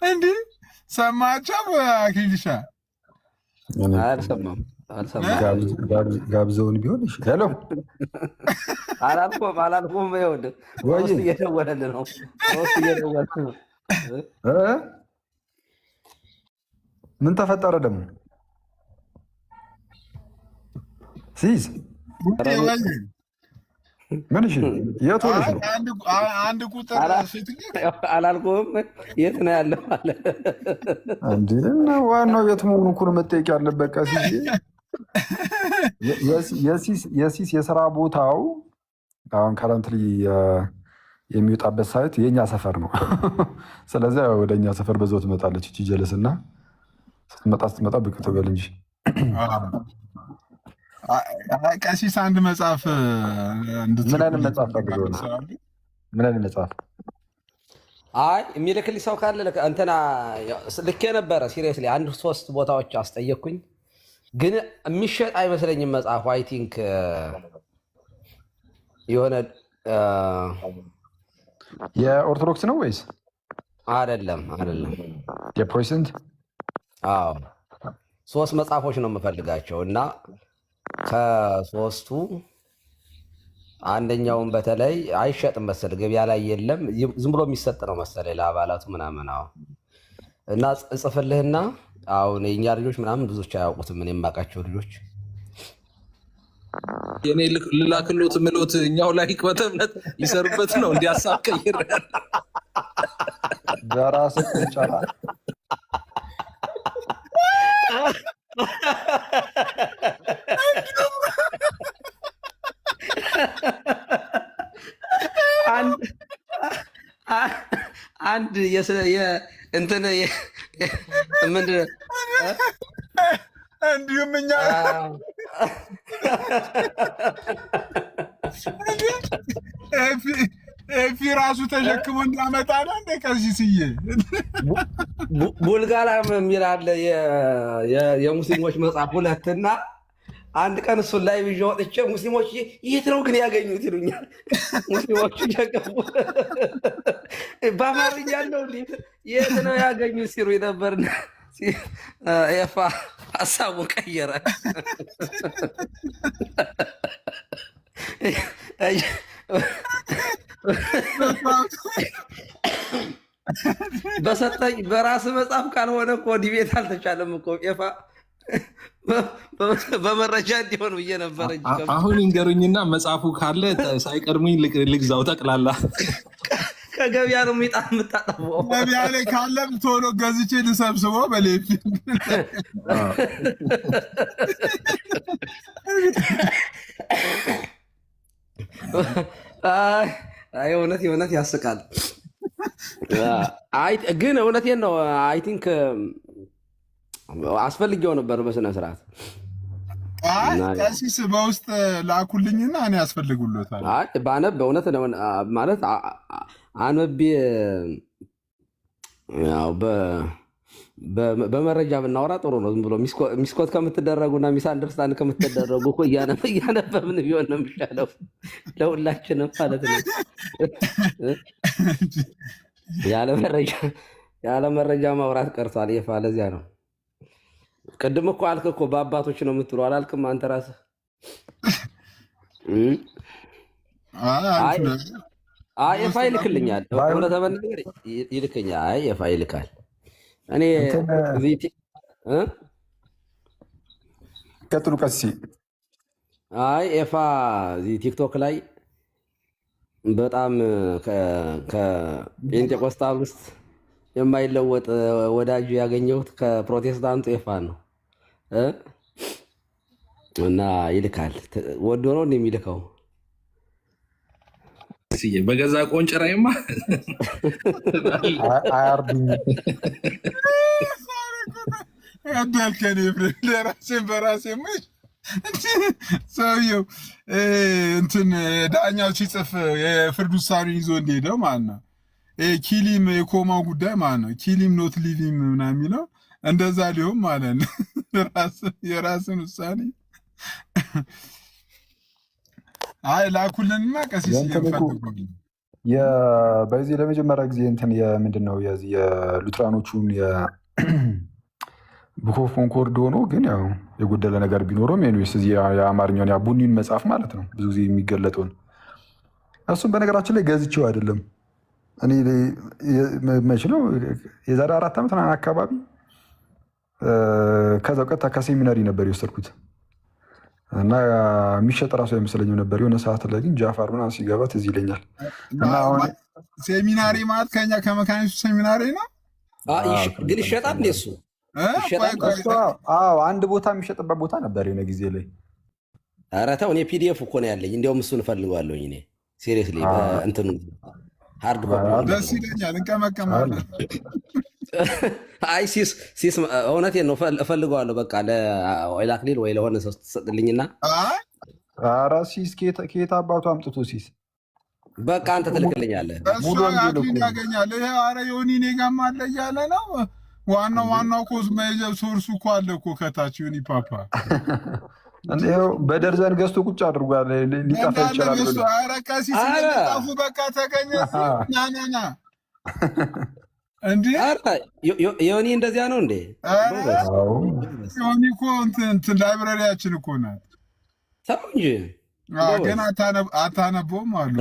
Speaker 2: እንዴ! ሰማቸው አኪልሻ?
Speaker 7: አልሰማም።
Speaker 3: ጋብዘውን ቢሆን ሄሎ
Speaker 7: አላልኩም። ይኸውልህ ሶስት እየደወለልህ ነው።
Speaker 3: ምን ተፈጠረ ደግሞ ሲዝ? ምን የት ሆነሽ ነው?
Speaker 2: አንድ ቁጥር
Speaker 7: አላልኩም። የት ነው ያለው አለ
Speaker 3: እንዴ? ዋናው የት መሆኑ እኮ ነው መጠየቅ ያለበት። ቀሲስ የሲስ የስራ ቦታው አሁን ከረንትሊ የሚወጣበት ሳይት የእኛ ሰፈር ነው። ስለዚህ ወደ እኛ ሰፈር በዛው ትመጣለች እቺ ጀለስ እና ስትመጣ ብቅ ትበል እንጂ።
Speaker 2: ቀሲስ አንድ መጽሐፍ
Speaker 3: ምን አይነት መጽሐፍ ፈልገው ነው? ምን አይነት መጽሐፍ?
Speaker 7: አይ የሚልክልኝ ሰው ካለ እንትና ልኬ ነበረ። ሲሪየስሊ 1-3 ቦታዎች አስጠየቅኩኝ፣ ግን የሚሸጥ አይመስለኝም መጽሐፉ። አይ ቲንክ የሆነ
Speaker 3: የኦርቶዶክስ ነው ወይስ
Speaker 7: አይደለም?
Speaker 3: የፕሮቴስታንት?
Speaker 7: አዎ 3 መጽሐፎች ነው የምፈልጋቸው እና ከ3ቱ አንደኛውን በተለይ አይሸጥም መሰለህ፣ ገበያ ላይ የለም፣ ዝም ብሎ የሚሰጥ ነው መሰለኝ ለአባላቱ ምናምን። አዎ እና እጽፍልህና አሁን የእኛ ልጆች ምናምን ብዙዎች አያውቁትም። እኔ የማውቃቸው ልጆች
Speaker 1: የኔ ልላክሎት ምሎት እኛው ላይ ቅበተ እምነት ሊሰሩበት ነው እንዲያሳብ ቀይር
Speaker 3: በራስ ቁንጨራ
Speaker 7: አንድ እንትን ምንድን
Speaker 2: እንዲሁም እኛ ኤፊ ራሱ ተሸክሞ እንዳመጣ ነው እንደ ቀሲስዬ
Speaker 7: ቡልጋላ የሚል አለ የሙስሊሞች መጽሐፍ 2 እና አንድ ቀን እሱን ላይ ይዤ ወጥቼ ሙስሊሞች የት ነው ግን ያገኙት ይሉኛል። ሙስሊሞቹ እየገቡ በአማርኛ ያለው የት ነው ያገኙት ሲሉ ነበርና ኤፋ ሀሳቡን ቀየረ። በሰጠኝ በራስ መጽሐፍ ካልሆነ እኮ ዲቤት አልተቻለም እኮ ኤፋ በመረጃ እንዲሆን ብዬ ነበረ።
Speaker 1: አሁን ይንገሩኝና መጽሐፉ ካለ ሳይቀድሙኝ ልግዛው ጠቅላላ
Speaker 7: ከገበያ ነው የምታጠበው።
Speaker 2: ገበያ ላይ ካለም ቶሎ ገዝቼ ልሰብስበው በሌፊ
Speaker 7: እውነት ያስቃል። ግን እውነቴን ነው። አይ ቲንክ አስፈልጌው ነበር በስነ ስርዓት።
Speaker 2: ቀሲስ በውስጥ ላኩልኝና እኔ ያስፈልጉሎታል።
Speaker 7: ባነብ በእውነት ማለት አንብቤ ያው በመረጃ ብናወራ ጥሩ ነው። ዝም ብሎ ሚስኮት ከምትደረጉና ሚስ አንደርስታንድ ከምትደረጉ እኮ እያነበብን ቢሆን ነው የሚሻለው ለሁላችንም ማለት ነው። ያለ መረጃ ማውራት ቀርቷል። ይፋ ለዚያ ነው። ቅድም እኮ አልክ እኮ በአባቶች ነው የምትሉ አላልክም አንተ ራስህ? ኤፋ ይልክልኛል፣ እውነተመን ነገር ይልክኛል። ኤፋ ይልካል። እኔ
Speaker 3: ቀጥሉ ቀሲ።
Speaker 7: ኤፋ እዚህ ቲክቶክ ላይ በጣም ከጴንጤቆስታል ውስጥ የማይለወጥ ወዳጅ ያገኘሁት ከፕሮቴስታንቱ ኤፋ ነው እና ይልካል። ወዶ ነው የሚልከው።
Speaker 1: በገዛ ቆንጭራይማ
Speaker 3: አያርዱኝ
Speaker 2: ያዳልከኔ ለራሴን በራሴ ሰውየው እንትን ዳኛው ሲጽፍ የፍርድ ውሳኔ ይዞ እንደሄደው ማለት ነው። ኪሊም የኮማው ጉዳይ ማለት ነው። ኪሊም ኖት ሊቪም ምናምን የሚለው እንደዛ ሊሆን ማለት ነው። የራስን ውሳኔ ላኩልንና ቀሲስ
Speaker 3: በዚህ ለመጀመሪያ ጊዜ እንትን ምንድን ነው የሉትራኖቹን ቡክ ኦፍ ኮንኮርድ ሆኖ ግን ያው የጎደለ ነገር ቢኖረውም እዚህ የአማርኛውን ቡኒን መጽሐፍ ማለት ነው ብዙ ጊዜ የሚገለጠውን እሱም በነገራችን ላይ ገዝቼው አይደለም። እኔ መች ነው የዛሬ 4 ዓመት አካባቢ ከዛው ቀጥታ ከሴሚናሪ ነበር የወሰድኩት እና የሚሸጥ ራሱ አይመስለኝም ነበር። የሆነ ሰዓት ላይ ግን ጃፋር ምናምን ሲገባ ትዝ ይለኛል።
Speaker 2: ሴሚናሪ ማለት ከኛ ከመካኒሱ ሴሚናሪ ነው
Speaker 7: ግን ይሸጣል እሱ
Speaker 3: አንድ ቦታ የሚሸጥበት ቦታ ነበር የሆነ ጊዜ ላይ።
Speaker 7: ኧረ ተው፣ እኔ ፒዲኤፍ እኮ ነው ያለኝ። እንዲያውም እሱን እፈልገዋለሁ እኔ ሲሪየስሊ። በእንትኑ ሃርድ
Speaker 2: ደስ ይለኛል፣ እንቀመቀማለን።
Speaker 7: አይ ሲስ እውነቴን ነው እፈልገዋለሁ። በቃ ወይ ለአክሊል ወይ ለሆነ ሰው ትሰጥልኝና።
Speaker 3: ኧረ ሲስ ከየት አባቱ አምጥቶ ሲስ
Speaker 7: በቃ አንተ ትልክልኛለህ።
Speaker 2: ሙሉ አክሊል ያገኛል። ይሄ ኧረ የሆኒ እኔ ጋርም አለ እያለ ነው። ዋናው ኮዝ መያዣ ሶርሱ እኮ አለ እኮ ከታች ዩኒ ፓፓ
Speaker 3: በደርዘን ገዝቶ ቁጭ አድርጓል። ሊጠፋ ይችላል።
Speaker 2: ኧረ ቀሲስ ጣፉ በቃ ተገኘ። ናናና እንዴ
Speaker 7: የሆኒ እንደዚያ ነው እንዴ?
Speaker 2: የሆኒ እኮ እንትን ላይብረሪያችን እኮ ናት።
Speaker 7: ተው እንጂ
Speaker 2: ግን አታነበውም አሉ።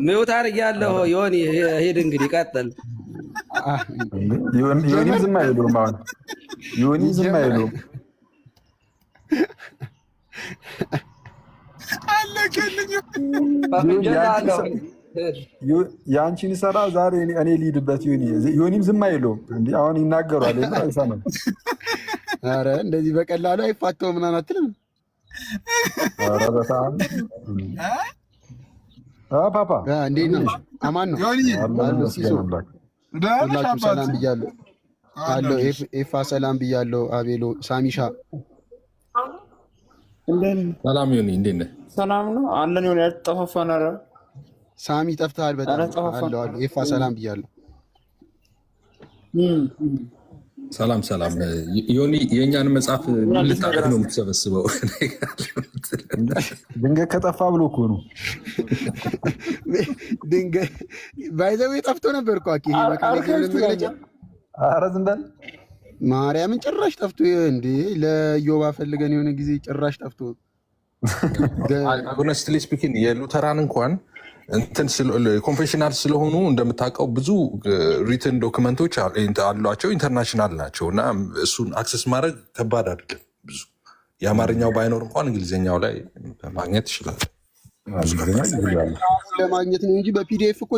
Speaker 7: ሚውት አድርጌያለሁ። ዮኒ ሂድ እንግዲህ ቀጥል።
Speaker 3: ዮኒም ዝም አይሉም። አሁን ዮኒ ዝም አይሉም። የአንቺን ስራ ዛሬ እኔ ልሂድበት። ዮኒም ዝም አይለውም። እንዲህ አሁን ይናገሯል አይሰማም።
Speaker 10: ኧረ እንደዚህ በቀላሉ አይፋተው ምናምን አትልም።
Speaker 3: ኧረ በጣም ፓፓ
Speaker 10: እንዴት ነው? አማን ነው አለው። ሲሶ ሁላችሁ ሰላም ብያለሁ አለው። ኤፋ ሰላም ብያለሁ። አቤሎ ሳሚሻ
Speaker 1: ሰላም ዮኒ፣ እንዴት ነህ?
Speaker 9: ሰላም ነው አለን። ዮኒ ያልጠፋፋን። ኧረ
Speaker 10: ሳሚ ጠፍተሃል በጣም አለው። ኤፋ ሰላም ብያለሁ።
Speaker 1: ሰላም ሰላም። ዮኒ የእኛን መጽሐፍ ልታደርግ ነው የምትሰበስበው?
Speaker 3: ድንገት ከጠፋ ብሎ እኮ ነው።
Speaker 10: ድንገት ባይዘው ጠፍቶ ነበር እኮ አኪ መግለጫ።
Speaker 3: ኧረ ዝም በል
Speaker 10: ማርያምን፣ ጭራሽ ጠፍቶ እንዴ! ለዮባ ፈልገን የሆነ ጊዜ ጭራሽ ጠፍቶ።
Speaker 1: ሆነስትሊ ስፒኪንግ የሉተራን እንኳን እንትን ኮንፌሽናል ስለሆኑ እንደምታውቀው ብዙ ሪትን ዶክመንቶች አሏቸው፣ ኢንተርናሽናል ናቸው እና እሱን አክሰስ ማድረግ ከባድ አይደለም። ብዙ የአማርኛው ባይኖር እንኳን እንግሊዝኛው ላይ ማግኘት ይችላል።
Speaker 10: ለማግኘት ነው እንጂ በፒዲኤፍ እኮ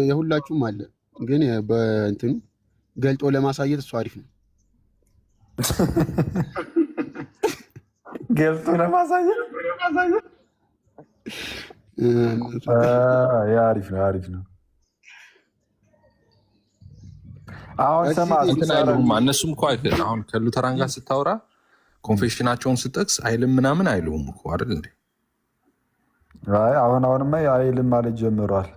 Speaker 10: የሁላችሁም አለ። ግን በእንትኑ ገልጦ ለማሳየት እሱ አሪፍ ነው።
Speaker 3: ገልጦ ለማሳየት አሪፍ ነው፣ አሪፍ ነው። አሁን ሰማ
Speaker 1: እነሱም እኮ አሁን ከሉተራን ጋር ስታወራ ኮንፌሽናቸውን ስጠቅስ አይልም ምናምን አይሉም እኮ አይደል እንዴ?
Speaker 3: አሁንማ አይልም ማለት ጀምሯል።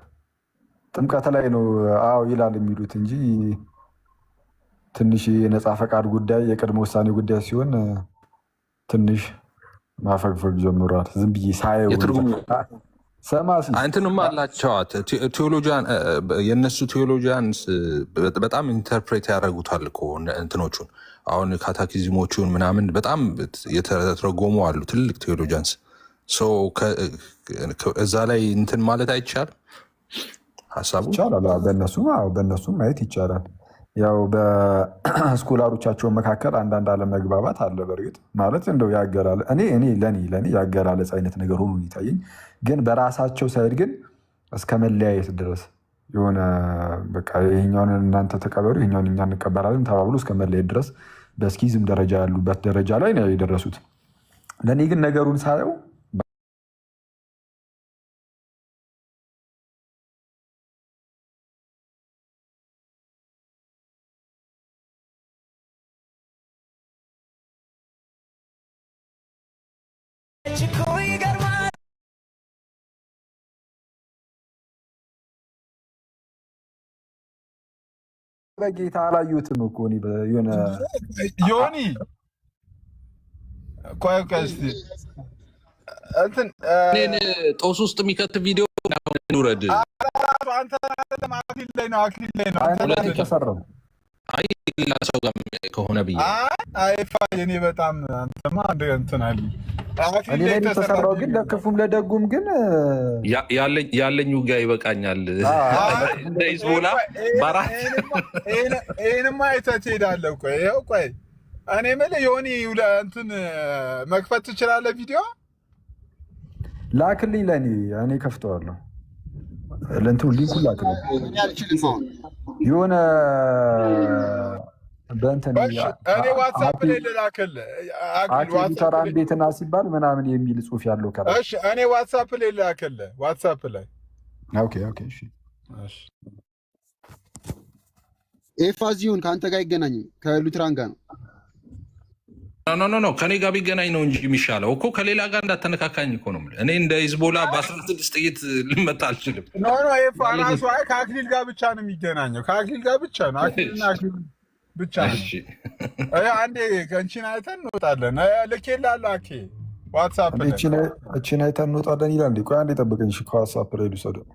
Speaker 3: ጥምቀት ላይ ነው አዎ ይላል የሚሉት እንጂ ትንሽ የነፃ ፈቃድ ጉዳይ የቅድመ ውሳኔ ጉዳይ ሲሆን ትንሽ ማፈግፈግ ጀምሯል። ዝም ብዬ ሳየው
Speaker 1: እንትንም አላቸዋ ቴዎሎጂያን፣ የእነሱ ቴዎሎጂያን በጣም ኢንተርፕሬት ያደርጉታል እኮ እንትኖቹን። አሁን ካታኪዝሞቹን ምናምን በጣም የተተረጎሙ አሉ ትልቅ ቴዎሎጂያንስ። እዛ ላይ እንትን ማለት አይቻልም። ሀሳቡ
Speaker 3: ይቻላል፣ በእነሱም ማየት ይቻላል። ያው በስኮላሮቻቸው መካከል አንዳንድ አለመግባባት አለ። በእርግጥ ማለት እንደው ለእኔ ያገላለጽ አይነት ነገር ሆኖ ይታየኝ። ግን በራሳቸው ሳይድ ግን እስከ መለያየት ድረስ የሆነ በቃ ይሄኛውን እናንተ ተቀበሉ ይሄኛውን እኛ እንቀበላለን ተባብሎ እስከ መለያየት ድረስ በስኪዝም ደረጃ ያሉበት ደረጃ ላይ ነው የደረሱት። ለእኔ ግን ነገሩን ሳየው በጌታ አላዩትም እኮ የሆነ
Speaker 2: ዮኒ ቆይ እስኪ እንትን
Speaker 1: ጦስ ውስጥ የሚከት ቪዲዮ ውረድ።
Speaker 2: አንተ አክሊል ላይ ነው
Speaker 3: የተሰራው።
Speaker 1: አይ ሌላ ሰው ጋር ከሆነ ብዬ
Speaker 2: አይፋ የኔ በጣም አንተማ እንትን አለ
Speaker 3: እኔ ላይ የተሰራው ግን ለክፉም ለደጉም ግን
Speaker 1: ያለኝ ውጋ ይበቃኛል። እንደ ሂዝቦላ በአራት
Speaker 2: ይህንማ አይተህ ትሄዳለህ። ቆይ እኔ የምልህ ዮኒ እንትን መክፈት ትችላለህ? ቪዲዮ
Speaker 3: ላክልኝ፣ እኔ ከፍተዋለሁ። ለእንትኑ ሊንኩን ላክልኝ የሆነ በእንትን
Speaker 2: እኔ ዋትሳፕ ላይ ልላክልህ።
Speaker 3: ሉተራን ቤትና ሲባል ምናምን የሚል ጽሑፍ ያለው ከላይ።
Speaker 2: እሺ እኔ ዋትሳፕ ላይ ልላክልህ። ዋትሳፕ ላይ
Speaker 3: ኦኬ። እሺ
Speaker 10: ኤፋ እዚሁን ከአንተ ጋር አይገናኝም፣ ከሉትራን ጋር ነው።
Speaker 1: ኖ ከኔ ጋር ቢገናኝ ነው እንጂ የሚሻለው እኮ ከሌላ ጋር እንዳተነካካኝ እኮ ነው። እኔ እንደ ሂዝቦላ በ16 ጥይት ልመጣ አልችልም።
Speaker 2: ኖ ኤፋ ራሱ ከአክሊል ጋር ብቻ ነው የሚገናኘው። ከአክሊል ጋር ብቻ ነው። አክሊልና አክሊል ብቻ ነው። አንዴ ከእንቺን አይተን እንወጣለን። ልኬልሃለሁ አኬ ዋትሳፕ ላይ
Speaker 3: እቺን አይተን እንወጣለን ይላል። ቆይ አንዴ ጠብቀኝ። ከዋትሳፕ ላይ ልውሰደው።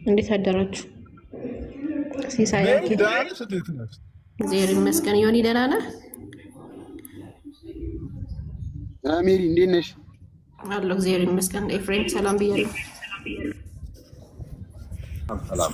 Speaker 11: እንዴት አደራችሁ? ሲሳይ እግዚአብሔር ይመስገን። ዮኒ ደህና ነህ?
Speaker 10: ሜሪ እንዴት ነሽ?
Speaker 11: አለሁ እግዚአብሔር ይመስገን። ኤፍሬም ሰላም ብያለሁ።
Speaker 1: ሰላም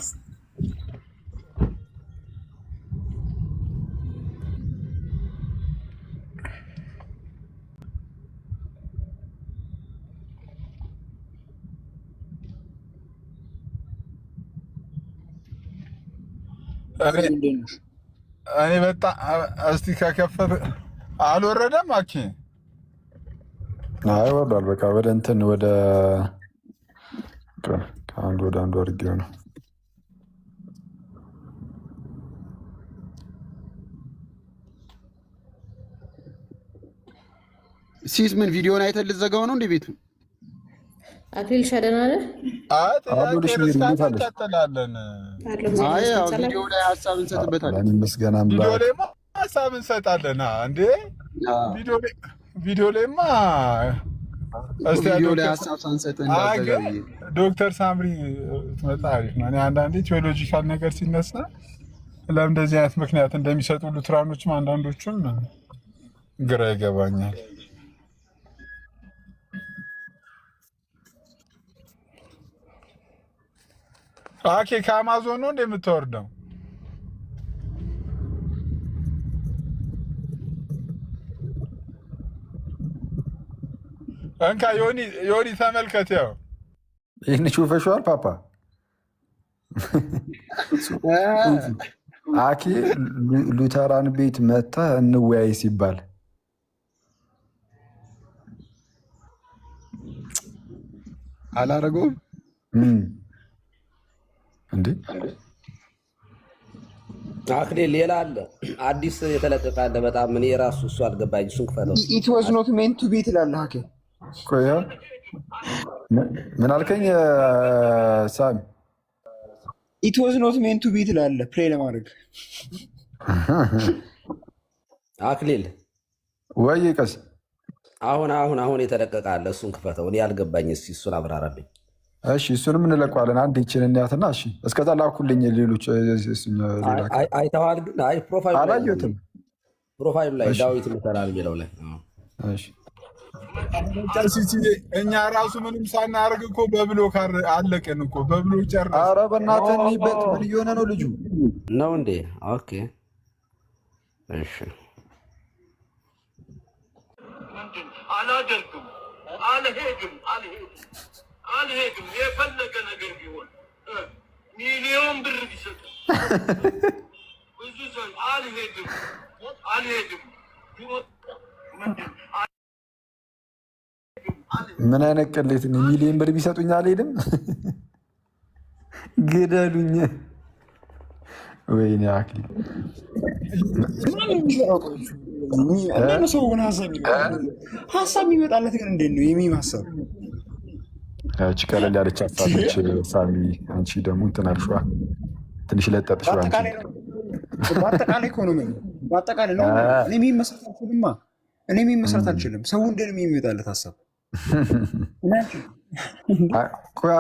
Speaker 2: እኔ በጣም እስቲ ከከፈት አልወረደም። አኪ
Speaker 3: አይ ወርዷል። በቃ ወደ እንትን ወደ ከአንድ ወደ አንዱ አድርጌው ነው።
Speaker 10: ሲስ ምን ቪዲዮን አይተህ ልትዘጋው ነው እንዴ ቤቱ?
Speaker 11: አክሊል ደህና ነህ?
Speaker 2: አይ
Speaker 10: ቪዲዮ ላይ ሀሳብ እንሰጥበታለን።
Speaker 3: ምስጋና
Speaker 2: ቪዲዮ ላይማ ሀሳብ እንሰጣለን እንዴ። ቪዲዮ ላይማ እስቲ
Speaker 10: ቪዲዮ ላይ ሀሳብ ሳንሰጥ እንዳዘጋው
Speaker 2: ዶክተር ሳምሪ ትመጣ አሪፍ ነው። እኔ አንዳንዴ ቴዎሎጂካል ነገር ሲነሳ ለእንደዚህ አይነት ምክንያት እንደሚሰጡ ሉትራኖችም አንዳንዶቹም ግራ ይገባኛል። አኬ ከአማዞን ነው እንደምትወርደው? እንካ ዮኒ ተመልከት። ያው
Speaker 3: ይህን ሹፈሽዋል ፓፓ አኬ ሉተራን ቤት መታ እንወያይ ሲባል
Speaker 10: አላረገውም እንዴ?
Speaker 7: አክሊል ሌላ አለ አዲስ የተለቀቀ አለ። በጣም ምን የራሱ እሱ አልገባኝ። እሱን ክፈለው።
Speaker 9: ኢት ዋዝ ኖት ሜንት ቱ ቢ ትላለህ። አኬ
Speaker 3: ቆያ ምን አልከኝ ሳሚ?
Speaker 9: ኢት ዋዝ ኖት ሜንት ቱ ቢ ትላለህ ፕሌይ ለማድረግ
Speaker 7: አክሊል
Speaker 3: ወይ ቀስ
Speaker 7: አሁን የተለቀቀ አለ። እሱን ክፈተው። እኔ ያልገባኝ እሱን አብራራልኝ።
Speaker 3: እሺ እሱንም እንለቀዋለን። አንድ ይችን እናያትና እሺ እስከዛ ላኩልኝ። ሌሎች
Speaker 7: አይተዋል ግን አይ ፕሮፋይሉ
Speaker 3: አላየሁትም።
Speaker 7: ፕሮፋይሉ ላይ ዳዊት ምተራል የሚለው ላይ
Speaker 3: እሺ
Speaker 2: እኛ ራሱ ምንም ሳናደርግ እኮ በብሎክ አለቅን እኮ በብሎክ ጨረስን።
Speaker 3: ኧረ በእናትህ እንሂበት። ምን እየሆነ ነው ልጁ
Speaker 7: ነው እንዴ? ኦኬ እሺ
Speaker 12: አላደርግም፣ አልሄድም። የፈለገ ነገር ቢሆን ሚሊዮን ብር ቢሰጥ ብዙ ሰው አልሄድም።
Speaker 3: ምን አይነት ቅሌት ነው? ሚሊዮን ብር ቢሰጡኝ አልሄድም። ግደሉኝ። ወይኔ አክሊል
Speaker 9: ሰው ግን ሀሳብ የሚመጣለት ግን እንዴት ነው የሚም ሀሳብ?
Speaker 3: ያቺ ቀለል ያለች ሀሳቦች ሳሚ፣ አንቺ ደግሞ እንትን አልሽዋ ትንሽ ለጠጥሽዋ።
Speaker 9: በአጠቃላይ እኮ ነው በአጠቃላይ ነው። እኔ የሚም መስራት አልችልማ። እኔ የሚም መስራት አልችልም። ሰው እንደ የሚመጣለት ሀሳብ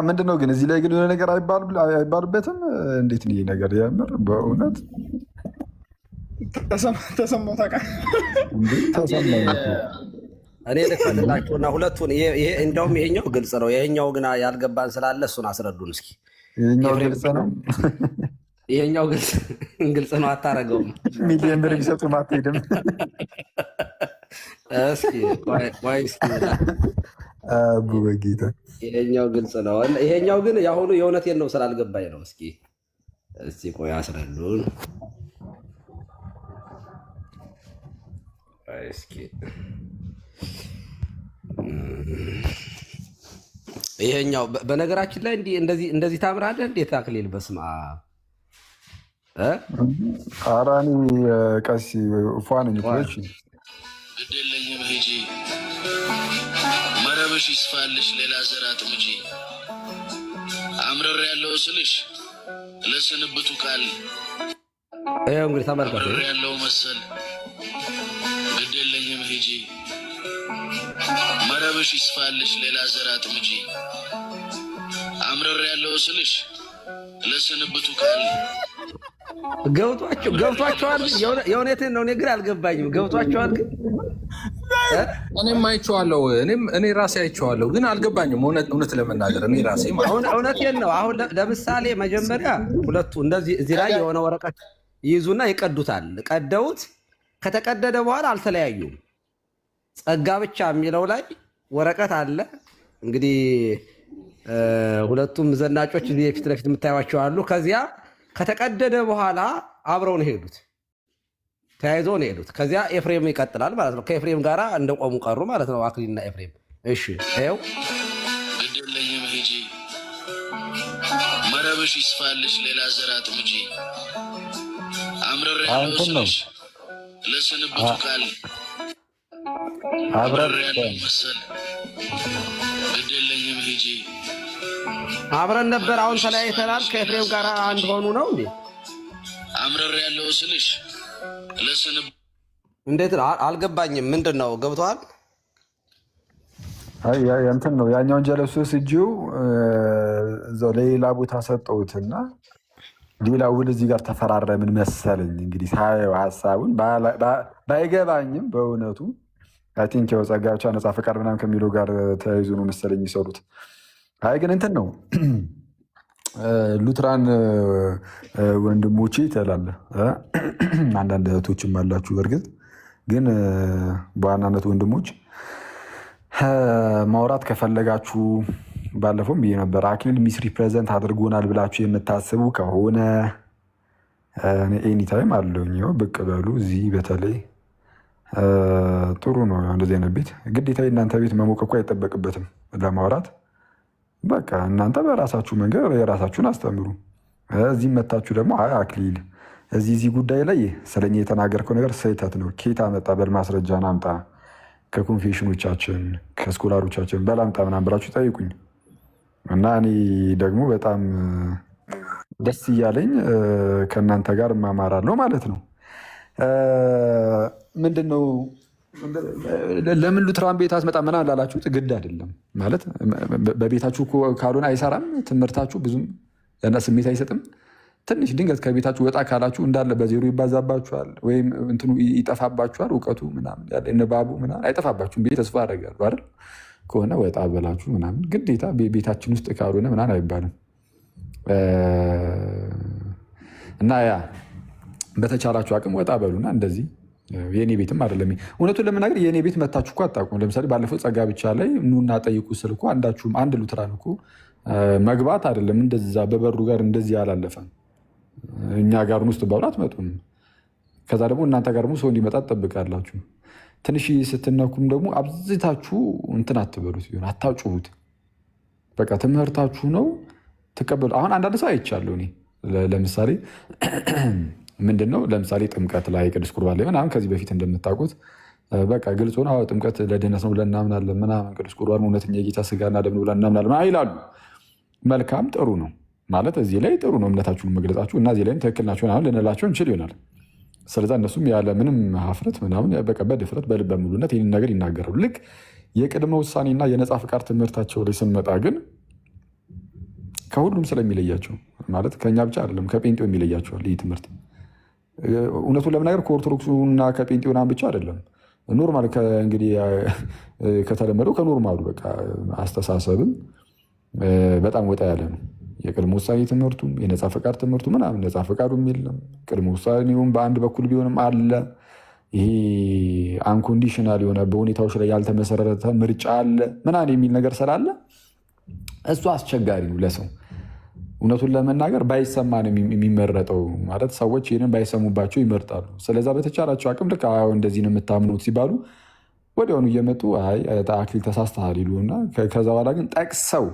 Speaker 3: ምንድን ነው ግን? እዚህ ላይ ግን የሆነ ነገር አይባልበትም። እንዴት ነው ይሄ ነገር? የምር በእውነት
Speaker 9: ተሰማው ታውቃለህ?
Speaker 7: እኔ ልክፈትላችሁና ሁለቱን እንደውም ይሄኛው ግልጽ ነው። ይሄኛው ግን ያልገባን ስላለ እሱን አስረዱን እስኪ።
Speaker 3: ይሄኛው ግልጽ ነው።
Speaker 7: ይሄኛው ግልጽ ነው። አታረገውም።
Speaker 3: ሚሊዮን ብር ቢሰጡ አትሄድም።
Speaker 7: እስኪ ቆይ እስኪ
Speaker 3: አቡ በጌታ
Speaker 7: ይሄኛው ግልጽ ነው። ይሄኛው ግን የአሁኑ የእውነቴን ነው ስላልገባኝ ነው። እስኪ ቆይ አስረዱን እስኪ። ይሄኛው በነገራችን ላይ እንደዚህ ታምራለህ እንዴት አክሊል? በስመ አብ
Speaker 3: ኧረ እኔ ቀሲ ፏ ነኝ።
Speaker 12: ግድ የለኝም ሂጂ፣ መረብሽ ይስፋልሽ፣ ሌላ ዘር አጥምጂ። አምረር ያለው ስልሽ ለስንብቱ ቃል
Speaker 7: ይኸው እንግዲህ ተመልከቱ።
Speaker 12: አምረር ያለው መሰል ግድ የለኝም ሂጂ፣ መረብሽ ይስፋልሽ፣ ሌላ ዘር አጥምጂ። አምረር ያለው ስልሽ ለስንብቱ ቃል
Speaker 7: ገብቷቸዋል። የእውነቴን ነው። እኔ ግን አልገባኝም። ገብቷቸዋል ግን
Speaker 1: እኔም አይቼዋለሁ። እኔ ራሴ አይቼዋለሁ፣ ግን አልገባኝም። እውነት ለመናገር እኔ ራሴ
Speaker 7: እውነቴን ነው። አሁን ለምሳሌ መጀመሪያ ሁለቱ እንደዚህ እዚህ ላይ የሆነ ወረቀት ይይዙና ይቀዱታል። ቀደውት ከተቀደደ በኋላ አልተለያዩም። ጸጋ ብቻ የሚለው ላይ ወረቀት አለ። እንግዲህ ሁለቱም ዘናጮች ፊት ለፊት የምታዩቸው አሉ። ከዚያ ከተቀደደ በኋላ አብረው ነው ሄዱት፣ ተያይዘው ነው ሄዱት። ከዚያ ኤፍሬም ይቀጥላል ማለት ነው። ከኤፍሬም ጋር እንደቆሙ ቀሩ ማለት ነው አክሊልና ኤፍሬም። እሺ ይኸው
Speaker 12: ግድለኝም ሂጂ መረብሽ ይስፋልሽ ሌላ ዘር አጥምጂ አምረር ያለው ስልሽ ለስንብቱ ቃል አብረር ያለው መሰል ግድለኝም ሂጂ
Speaker 7: አብረን ነበር፣ አሁን ተለያይተናል። ከኤፍሬም ጋር አንድ ሆኑ ነው እንዴ?
Speaker 12: አምረር ያለው ስልሽ ለስንብ
Speaker 7: እንዴት ነው? አልገባኝም። ምንድን ነው ገብቷል?
Speaker 3: አይ እንትን ነው ያኛውን ጀለሱስ እጂው እዛው ለሌላ ቦታ ሰጠውትና ሌላ ውል እዚህ ጋር ተፈራረምን መሰለኝ። እንግዲህ ሳየው ሀሳቡን ባይገባኝም በእውነቱ አይ ቲንክ ያው ጸጋ ብቻ ነፃ ፈቃድ ምናምን ከሚለው ጋር ተያይዞ ነው መሰለኝ ይሰሩት። አይ ግን እንትን ነው ሉትራን ወንድሞቼ ትላለህ። አንዳንድ እህቶችም አላችሁ። በእርግጥ ግን በዋናነት ወንድሞች ማውራት ከፈለጋችሁ ባለፈውም ብዬ ነበር፣ አክሊል ሚስ ሪፕሬዘንት አድርጎናል ብላችሁ የምታስቡ ከሆነ ኤኒታይም አለውኝ ብቅ በሉ። እዚህ በተለይ ጥሩ ነው እንደዚህ አይነት ቤት። ግዴታ እናንተ ቤት መሞቅ እኮ አይጠበቅበትም ለማውራት። በቃ እናንተ በራሳችሁ መንገድ የራሳችሁን አስተምሩ። እዚህ መታችሁ ደግሞ አይ አክሊል እዚህ ጉዳይ ላይ ስለኛ የተናገርከው ነገር ስህተት ነው፣ ኬታ መጣ በል ማስረጃን አምጣ፣ ከኮንፌሽኖቻችን ከስኮላሮቻችን በላምጣ ምናምን ብላችሁ ጠይቁኝ እና እኔ ደግሞ በጣም ደስ እያለኝ ከእናንተ ጋር እማማራለሁ ማለት ነው። ምንድን ነው ለምን ሉትራን ቤት አስመጣ ምናምን ላላችሁት ግድ አይደለም ማለት በቤታችሁ ካልሆነ አይሰራም ትምህርታችሁ፣ ብዙም ስሜት አይሰጥም። ትንሽ ድንገት ከቤታችሁ ወጣ ካላችሁ እንዳለ በዜሮ ይባዛባችኋል ወይም እንትኑ ይጠፋባችኋል። እውቀቱ ምናምን ያለ ንባቡ ምናምን አይጠፋባችሁም ብዬ ተስፋ አደርጋለሁ አይደል? ከሆነ ወጣ በላችሁ ምናምን ግዴታ ቤታችን ውስጥ ካልሆነ ምናምን አይባልም እና ያ በተቻላችሁ አቅም ወጣ በሉና እንደዚህ የኔ ቤትም አይደለም። እውነቱን ለመናገር የኔ ቤት መታችሁ እኮ አታውቁም። ለምሳሌ ባለፈው ጸጋ ብቻ ላይ ኑና ጠይቁ ስል እኮ አንዳችሁም አንድ ሉትራን እኮ መግባት አይደለም እንደዛ በበሩ ጋር እንደዚህ አላለፈም። እኛ ጋር ውስጥ ባሉ አትመጡም። ከዛ ደግሞ እናንተ ጋር ሰው እንዲመጣ ትጠብቃላችሁ። ትንሽ ስትነኩም ደግሞ አብዝታችሁ እንትን አትበሉት፣ ቢሆን አታጩሁት። በቃ ትምህርታችሁ ነው ትቀበሉ። አሁን አንዳንድ ሰው አይቻለሁ እኔ ለምሳሌ ምንድን ነው ለምሳሌ ጥምቀት ላይ ቅዱስ ቁርባን ላይ ምናምን ከዚህ በፊት እንደምታውቁት በቃ ግልጽ ሆነ ጥምቀት ለድህነት ነው ብለን እናምናለን ምናምን፣ ቅዱስ ቁርባን እውነተኛ የጌታ ስጋና ደም ብለን እናምናለን ይላሉ። መልካም ጥሩ ነው ማለት እዚህ ላይ ጥሩ ነው እምነታችሁን መግለጻችሁ እና እዚህ ላይም ትክክል ናቸው ምናምን ልንላቸው እንችል ይሆናል። ስለዛ እነሱም ያለ ምንም ሀፍረት ምናምን በቃ በድፍረት በልበ ሙሉነት ይህንን ነገር ይናገራሉ። ልክ የቅድመ ውሳኔና የነፃ ፍቃድ ትምህርታቸው ላይ ስንመጣ ግን ከሁሉም ስለሚለያቸው ማለት ከኛ ብቻ አይደለም ከጴንጤው የሚለያቸዋል ይህ ትምህርት። እውነቱን ለመናገር ከኦርቶዶክሱና ከጴንጤው ምናምን ብቻ አይደለም ኖርማል እንግዲህ ከተለመደው ከኖርማሉ በቃ አስተሳሰብም በጣም ወጣ ያለ ነው። የቅድመ ውሳኔ ትምህርቱም የነፃ ፈቃድ ትምህርቱ ምናምን ነፃ ፈቃዱም የለም። ቅድመ ውሳኔውም በአንድ በኩል ቢሆንም አለ። ይሄ አንኮንዲሽናል የሆነ በሁኔታዎች ላይ ያልተመሰረተ ምርጫ አለ ምናምን የሚል ነገር ስላለ እሱ አስቸጋሪ ነው ለሰው። እውነቱን ለመናገር ባይሰማ ነው የሚመረጠው። ማለት ሰዎች ይህንን ባይሰሙባቸው ይመርጣሉ። ስለዛ በተቻላቸው አቅም ልክ እንደዚህ ነው የምታምኑት ሲባሉ ወዲያውኑ እየመጡ አክሊል ተሳስተሃል ይሉና ከዛ በኋላ ግን ጠቅሰው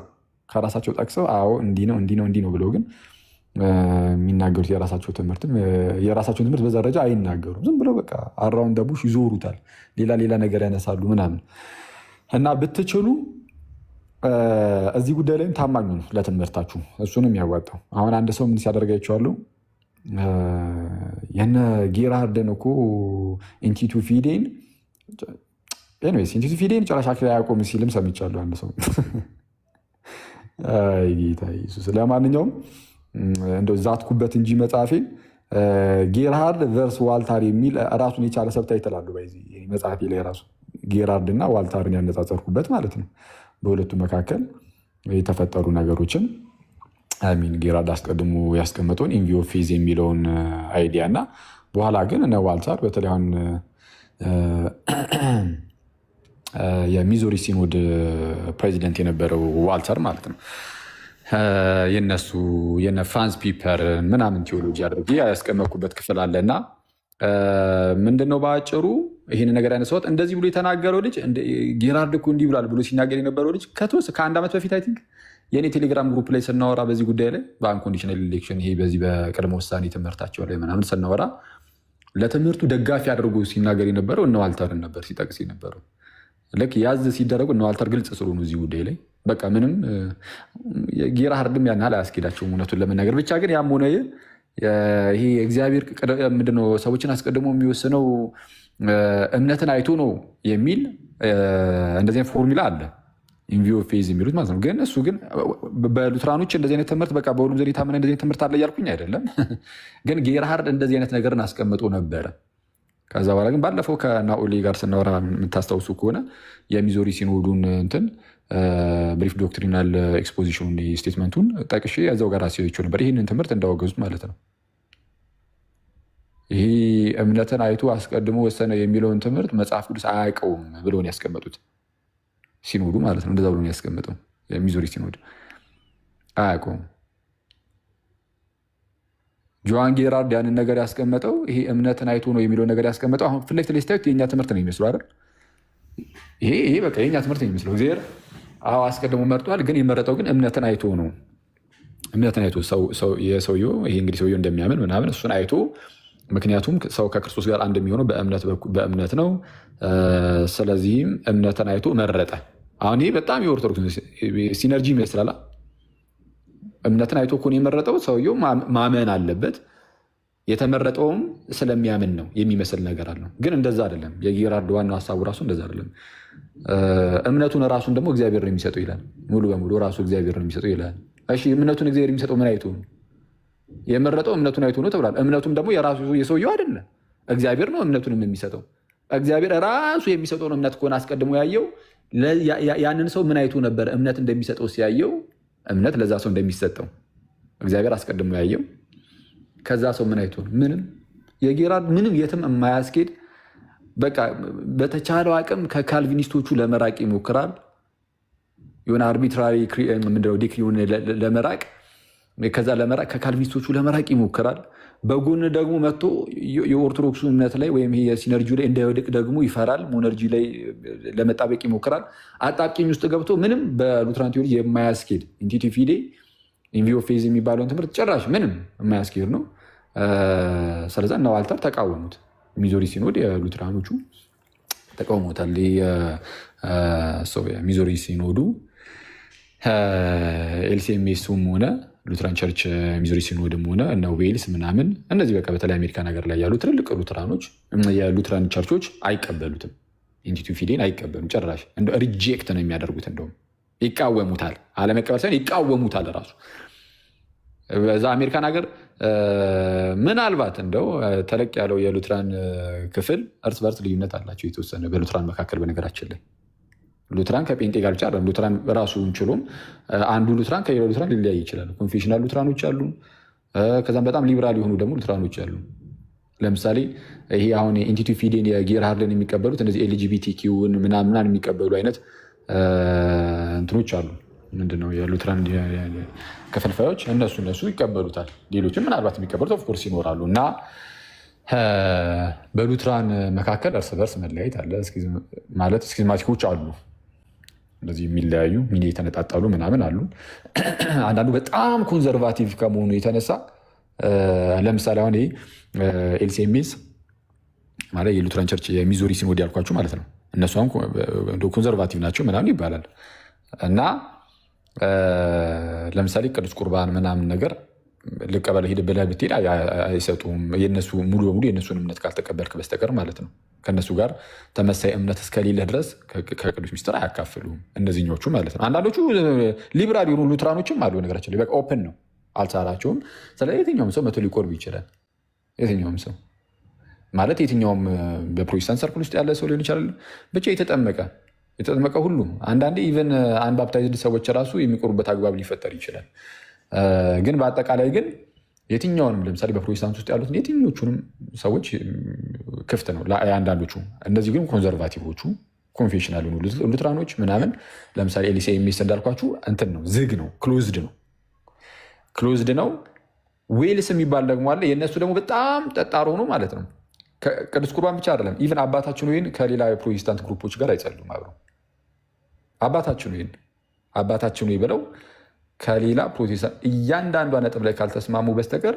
Speaker 3: ከራሳቸው ጠቅሰው አዎ እንዲህ ነው እንዲህ ነው እንዲህ ነው ብለው ግን የሚናገሩት የራሳቸውን ትምህርት በዛ ደረጃ አይናገሩም። ዝም ብለው በቃ አራውን ደቡሽ ይዞሩታል። ሌላ ነገር ያነሳሉ ምናምን እና ብትችሉ እዚህ ጉዳይ ላይም ታማኙ ነው ለትምህርታችሁ። እሱንም ያዋጣው አሁን አንድ ሰው ምን ሲያደርግ አይቼዋለሁ። የነ ጌራርድን እኮ ኢንቲቱ ፊዴን ኢንቲቱ ፊዴን ጭራሽ አክሊል አያቆም ሲልም ሰምቻለሁ አንድ ሰው። ጌታ ኢየሱስ። ለማንኛውም እንደው ዛትኩበት እንጂ መጽሐፌን ጌርሃርድ ቨርስ ዋልታር የሚል ራሱን የቻለ ሰብታ ይተላሉ። መጽሐፊ ላይ ራሱ ጌራርድ እና ዋልታርን ያነጻጸርኩበት ማለት ነው። በሁለቱ መካከል የተፈጠሩ ነገሮችን ሚን ጌራርድ አስቀድሞ ያስቀመጠውን ኢንቪዮ ፌዝ የሚለውን አይዲያ እና በኋላ ግን እነ ዋልታር በተለይ አሁን የሚዙሪ ሲኖድ ፕሬዚደንት የነበረው ዋልተር ማለት ነው የነሱ የነ ፍራንስ ፒፐር ምናምን ቴዎሎጂ አድርጌ ያስቀመጥኩበት ክፍል አለ እና ምንድነው በአጭሩ ይህን ነገር ያነሳሁት እንደዚህ ብሎ የተናገረው ልጅ ጌራርድ እኮ እንዲህ ብሏል ብሎ ሲናገር የነበረው ልጅ ከአንድ ዓመት በፊት አይ ቲንክ የኔ ቴሌግራም ግሩፕ ላይ ስናወራ በዚህ ጉዳይ ላይ በአንኮንዲሽናል ኢሌክሽን ይሄ በዚህ በቅድመ ውሳኔ ትምህርታቸው ላይ ምናምን ስናወራ ለትምህርቱ ደጋፊ አድርጎ ሲናገር የነበረው እነ ዋልተርን ነበር ሲጠቅስ የነበረው። ልክ ያዝ ሲደረጉ እነ ዋልተር ግልጽ ስለሆኑ እዚህ ጉዳይ ላይ በቃ ምንም ጌራርድም ያን ያህል አያስኬዳቸውም እውነቱን ለመናገር። ብቻ ግን ያም ሆነ ይሄ እግዚአብሔር ምንድነው ሰዎችን አስቀድሞ የሚወስነው እምነትን አይቶ ነው የሚል እንደዚህ ፎርሙላ አለ ኢንቪዮ ፌዝ የሚሉት ማለት ነው። ግን እሱ ግን በሉትራኖች እንደዚህ አይነት ትምህርት በቃ በሁሉም ዘንድ የታመነ እንደዚህ አይነት ትምህርት አለ እያልኩኝ አይደለም። ግን ጌርሃርድ እንደዚህ አይነት ነገርን አስቀምጦ ነበረ። ከዛ በኋላ ግን ባለፈው ከናኦሊ ጋር ስናወራ የምታስታውሱ ከሆነ የሚዙሪ ሲኖዱን እንትን ብሪፍ ዶክትሪናል ኤክስፖዚሽኑን ስቴትመንቱን ጠቅሼ ያዛው ጋር አስይቸው ነበር ይህንን ትምህርት እንዳወገዙት ማለት ነው። ይሄ እምነትን አይቶ አስቀድሞ ወሰነ የሚለውን ትምህርት መጽሐፍ ቅዱስ አያውቀውም ብለውን ያስቀመጡት ሲኖዱ ማለት ነው። እንደዛ ብሎ ያስቀምጠው የሚዙሪ ሲኖድ አያውቀውም። ጆዋን ጌራርድ ያንን ነገር ያስቀመጠው ይሄ እምነትን አይቶ ነው የሚለውን ነገር ያስቀመጠው አሁን ፊት ለፊት ላይ ስታዩት የእኛ ትምህርት ነው የሚመስለው አይደል? ይሄ በቃ የእኛ ትምህርት ነው የሚመስለው። እግዚአብሔር አስቀድሞ መርጧል፣ ግን የመረጠው ግን እምነትን አይቶ ነው። እምነትን አይቶ የሰውየው ይሄ እንግዲህ ሰውየው እንደሚያምን ምናምን እሱን አይቶ ምክንያቱም ሰው ከክርስቶስ ጋር አንድ የሚሆነው በእምነት ነው። ስለዚህም እምነትን አይቶ መረጠ። አሁን ይህ በጣም የኦርቶዶክስ ሲነርጂ ይመስላል። እምነትን አይቶ እኮ ነው የመረጠው። ሰውየው ማመን አለበት። የተመረጠውም ስለሚያምን ነው የሚመስል ነገር አለው። ግን እንደዛ አይደለም። የጌራርድ ዋናው ሀሳቡ ራሱ እንደዛ አይደለም። እምነቱን ራሱን ደግሞ እግዚአብሔር ነው የሚሰጠው ይላል። ሙሉ በሙሉ ራሱ እግዚአብሔር ነው የሚሰጠው ይላል። እሺ እምነቱን እግዚአብሔር የሚሰጠው ምን አይቶ ነው? የመረጠው እምነቱን አይቶ ነው ተብሏል። እምነቱም ደግሞ የራሱ የሰውየው አይደለም፣ እግዚአብሔር ነው እምነቱንም የሚሰጠው። እግዚአብሔር ራሱ የሚሰጠውን እምነት ከሆነ አስቀድሞ ያየው ያንን ሰው ምን አይቶ ነበር እምነት እንደሚሰጠው ሲያየው እምነት ለዛ ሰው እንደሚሰጠው እግዚአብሔር አስቀድሞ ያየው። ከዛ ሰው ምን አይቶ ነው? ምንም የጌራርድ ምንም የትም የማያስኬድ በቃ በተቻለው አቅም ከካልቪኒስቶቹ ለመራቅ ይሞክራል። የሆነ አርቢትራሪ ዲክሪውን ለመራቅ ከዛ ለመራቅ ከካልቪኒስቶቹ ለመራቅ ይሞክራል። በጎን ደግሞ መጥቶ የኦርቶዶክሱ እምነት ላይ ወይም የሲነርጂ ላይ እንዳይወድቅ ደግሞ ይፈራል። ሞነርጂ ላይ ለመጣበቅ ይሞክራል። አጣብቂኝ ውስጥ ገብቶ ምንም በሉትራን ቴዎሎጂ የማያስኬድ ኢንቲቲ ፊዴ ኢንቪዮ ፌዝ የሚባለውን ትምህርት ጭራሽ ምንም የማያስኬድ ነው። ስለዛ እነ ዋልተር ተቃወሙት። ሚዙሪ ሲኖድ የሉትራኖቹ ተቃውሞታል። ሚዙሪ ሲኖዱ ኤልሲኤምኤሱም ሆነ ሉትራን ቸርች ሚዙሪ ሲኖድም ሆነ እነ ዌልስ ምናምን እነዚህ በቃ በተለይ አሜሪካን ሀገር ላይ ያሉ ትልልቅ ሉትራኖች የሉትራን ቸርቾች አይቀበሉትም። ኢንቲቲ ፊዴን አይቀበሉም ጭራሽ። እንደ ሪጀክት ነው የሚያደርጉት። እንደውም ይቃወሙታል። አለመቀበል ሳይሆን ይቃወሙታል ራሱ። በዛ አሜሪካን ሀገር ምናልባት እንደው ተለቅ ያለው የሉትራን ክፍል እርስ በርስ ልዩነት አላቸው የተወሰነ በሉትራን መካከል። በነገራችን ላይ ሉትራን ከጴንጤ ጋር ብቻ አይደለም። ሉትራን ራሱን ችሎም አንዱ ሉትራን ከሌላው ሉትራን ሊለያይ ይችላል። ኮንፌሽናል ሉትራኖች አሉ። ከዛም በጣም ሊበራል የሆኑ ደግሞ ሉትራኖች አሉ። ለምሳሌ ይሄ አሁን ኢንቲቲ ፊዴን የጌርሃርድን የሚቀበሉት እነዚህ ኤልጂቢቲኪውን ምናምናን የሚቀበሉ አይነት እንትኖች አሉ። ምንድነው የሉትራን ከፈልፋዮች እነሱ ይቀበሉታል። ሌሎችም ምናልባት የሚቀበሉት ኦፍኮርስ ይኖራሉ። እና በሉትራን መካከል እርስ በርስ መለያየት አለ። ማለት ስኪዝማቲኮች አሉ፣ እንደዚህ የሚለያዩ ሚኒ የተነጣጠሉ ምናምን አሉ። አንዳንዱ በጣም ኮንዘርቫቲቭ ከመሆኑ የተነሳ ለምሳሌ አሁን ይሄ ኤልሲኤምኤስ ማለት የሉትራን ቸርች የሚዙሪ ሲኖድ ያልኳችሁ ማለት ነው። እነሱ አሁን ኮንዘርቫቲቭ ናቸው ምናምን ይባላል። እና ለምሳሌ ቅዱስ ቁርባን ምናምን ነገር ልቀበለ ሂድ ብለህ ብትሄድ አይሰጡም። የነሱ ሙሉ በሙሉ የእነሱን እምነት ካልተቀበልክ በስተቀር ማለት ነው። ከእነሱ ጋር ተመሳይ እምነት እስከሌለ ድረስ ከቅዱስ ሚስጥር አያካፍሉም እነዚህኞቹ ማለት ነው። አንዳንዶቹ ሊብራል የሆኑ ሉትራኖችም አሉ። ነገራችን ላይ በቃ ኦፕን ነው፣ አልቻላቸውም። ስለዚህ የትኛውም ሰው መቶ ሊቆርብ ይችላል። የትኛውም ሰው ማለት የትኛውም በፕሮቴስታንት ሰርክል ውስጥ ያለ ሰው ሊሆን ይችላል። ብቻ የተጠመቀ ሁሉ አንዳንዴ ኢቨን አንባፕታይዝድ ሰዎች ራሱ የሚቆሩበት አግባብ ሊፈጠር ይችላል። ግን በአጠቃላይ ግን የትኛውንም ለምሳሌ በፕሮቴስታንት ውስጥ ያሉት የትኞቹንም ሰዎች ክፍት ነው አንዳንዶቹ። እነዚህ ግን ኮንዘርቫቲቮቹ ኮንፌሽናል ሉትራኖች ምናምን ለምሳሌ ኤልሲኤምኤስ እንዳልኳችሁ እንትን ነው፣ ዝግ ነው፣ ክሎዝድ ነው። ዌልስ የሚባል ደግሞ አለ። የእነሱ ደግሞ በጣም ጠጣር ሆኖ ማለት ነው። ቅዱስ ቁርባን ብቻ አይደለም፣ ኢቨን አባታችን ወይን ከሌላ የፕሮቴስታንት ግሩፖች ጋር አይጸሉም አብረው። አባታችን ወይ ብለው ከሌላ ፕሮቴስታንት እያንዳንዷ ነጥብ ላይ ካልተስማሙ በስተቀር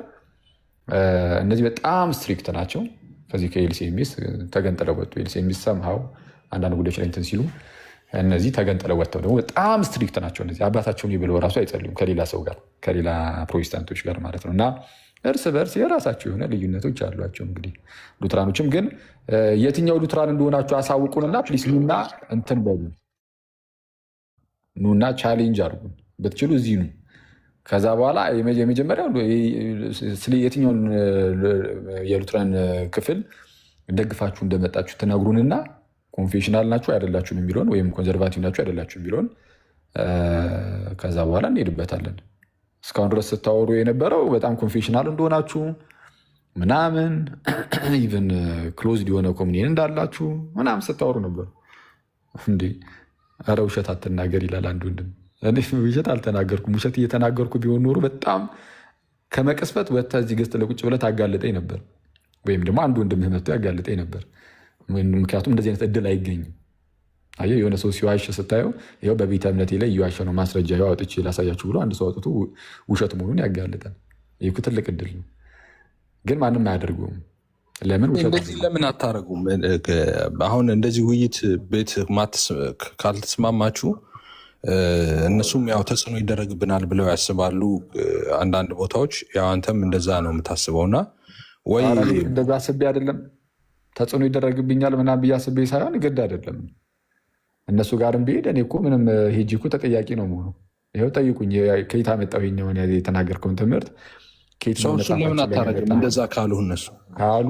Speaker 3: እነዚህ በጣም ስትሪክት ናቸው። ከዚህ ከኤልሲኤምኤስ ተገንጥለው ወጡ። ኤልሲኤምኤስ ሰምሃው አንዳንድ ጉዳዮች ላይ እንትን ሲሉ እነዚህ ተገንጥለው ወጥተው ደግሞ በጣም ስትሪክት ናቸው። እነዚህ አባታቸውን ብለው ራሱ አይጸልዩም ከሌላ ሰው ጋር ከሌላ ፕሮቴስታንቶች ጋር ማለት ነው። እና እርስ በርስ የራሳቸው የሆነ ልዩነቶች አሏቸው። እንግዲህ ሉትራኖችም ግን የትኛው ሉትራን እንደሆናችሁ አሳውቁንና ፕሊስ ኑና እንትን በሉ ኑና ቻሌንጅ አድርጉን ብትችሉ እዚህ ኑ። ከዛ በኋላ የመጀመሪያው የትኛውን የሉትራን ክፍል ደግፋችሁ እንደመጣችሁ ትነግሩንና ኮንፌሽናል ናችሁ አይደላችሁም የሚለውን ወይም ኮንዘርቫቲቭ ናችሁ አይደላችሁ የሚለውን ከዛ በኋላ እንሄድበታለን። እስካሁን ድረስ ስታወሩ የነበረው በጣም ኮንፌሽናል እንደሆናችሁ ምናምን ኢቨን ክሎዝድ የሆነ ኮሚኒየን እንዳላችሁ ምናምን ስታወሩ ነበር። እንዴ ኧረ ውሸት አትናገር ይላል አንድ ወንድም። እኔ ውሸት አልተናገርኩም። ውሸት እየተናገርኩ ቢሆን ኖሮ በጣም ከመቅስፈት ወጥተህ እዚህ ገዝተህ ለቁጭ ብለህ ታጋልጠኝ ነበር፣ ወይም ደግሞ አንድ ወንድምህ መጥቶ ያጋልጠኝ ነበር። ምክንያቱም እንደዚህ አይነት እድል አይገኝም። አየህ የሆነ ሰው ሲዋሽ ስታየው ይኸው በቤተ እምነቴ ላይ እየዋሸ ነው ማስረጃ ይኸው አውጥቼ ላሳያችሁ ብሎ አንድ ሰው አውጥቶ ውሸት መሆኑን ያጋልጣል። ይህ ትልቅ እድል ነው፣ ግን ማንም አያደርገውም። ለምን
Speaker 1: እንደዚህ ለምን አታደርጉም? አሁን እንደዚህ ውይይት ቤት ካልተስማማችሁ እነሱም ያው ተጽዕኖ ይደረግብናል ብለው ያስባሉ። አንዳንድ ቦታዎች ያው አንተም እንደዛ ነው የምታስበውና ወይ
Speaker 3: እንደዛ አስቤ አይደለም ተጽዕኖ ይደረግብኛል ምናምን ብዬ አስቤ ሳይሆን ግድ አይደለም። እነሱ ጋርም ብሄድ እኔ እኮ ምንም ሄጂ እኮ ተጠያቂ ነው መሆኑ። ይኸው ጠይቁኝ፣ ከየት አመጣው ይኸኛውን የተናገርከውን ትምህርት
Speaker 1: ሰው እሱን ለምን አታረግም? እንደዛ ካሉ እነሱ ካሉ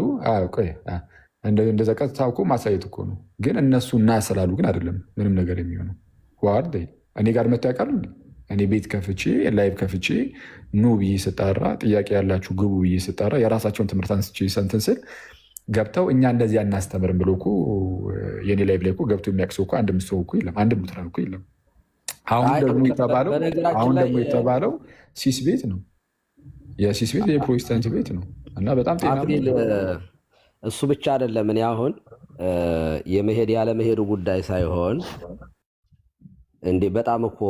Speaker 3: እንደዛ ቀጥታ እኮ ማሳየት እኮ ነው። ግን እነሱ እና ስላሉ ግን አይደለም ምንም ነገር የሚሆነው። ዋርድ እኔ ጋር መጥተው ያውቃሉ? እኔ ቤት ከፍቼ ላይቭ ከፍቼ ኑ ብዬ ስጣራ ጥያቄ ያላችሁ ግቡ ብዬ ስጣራ የራሳቸውን ትምህርት አንስቼ ሰንትን ስል ገብተው እኛ እንደዚህ አናስተምርም ብሎ እኮ የኔ ላይቭ ላይ እኮ ገብቶ የሚያውቅ ሰው እኮ አንድም ሰው እኮ የለም፣ አንድም ሉትራን እኮ የለም። አሁን ደግሞ የተባለው ሲስ ቤት ነው፣ የሲስ ቤት የፕሮቴስታንት ቤት ነው እና በጣም ጤና
Speaker 7: እሱ ብቻ አይደለም። እኔ አሁን የመሄድ ያለመሄዱ ጉዳይ ሳይሆን እንዴ በጣም እኮ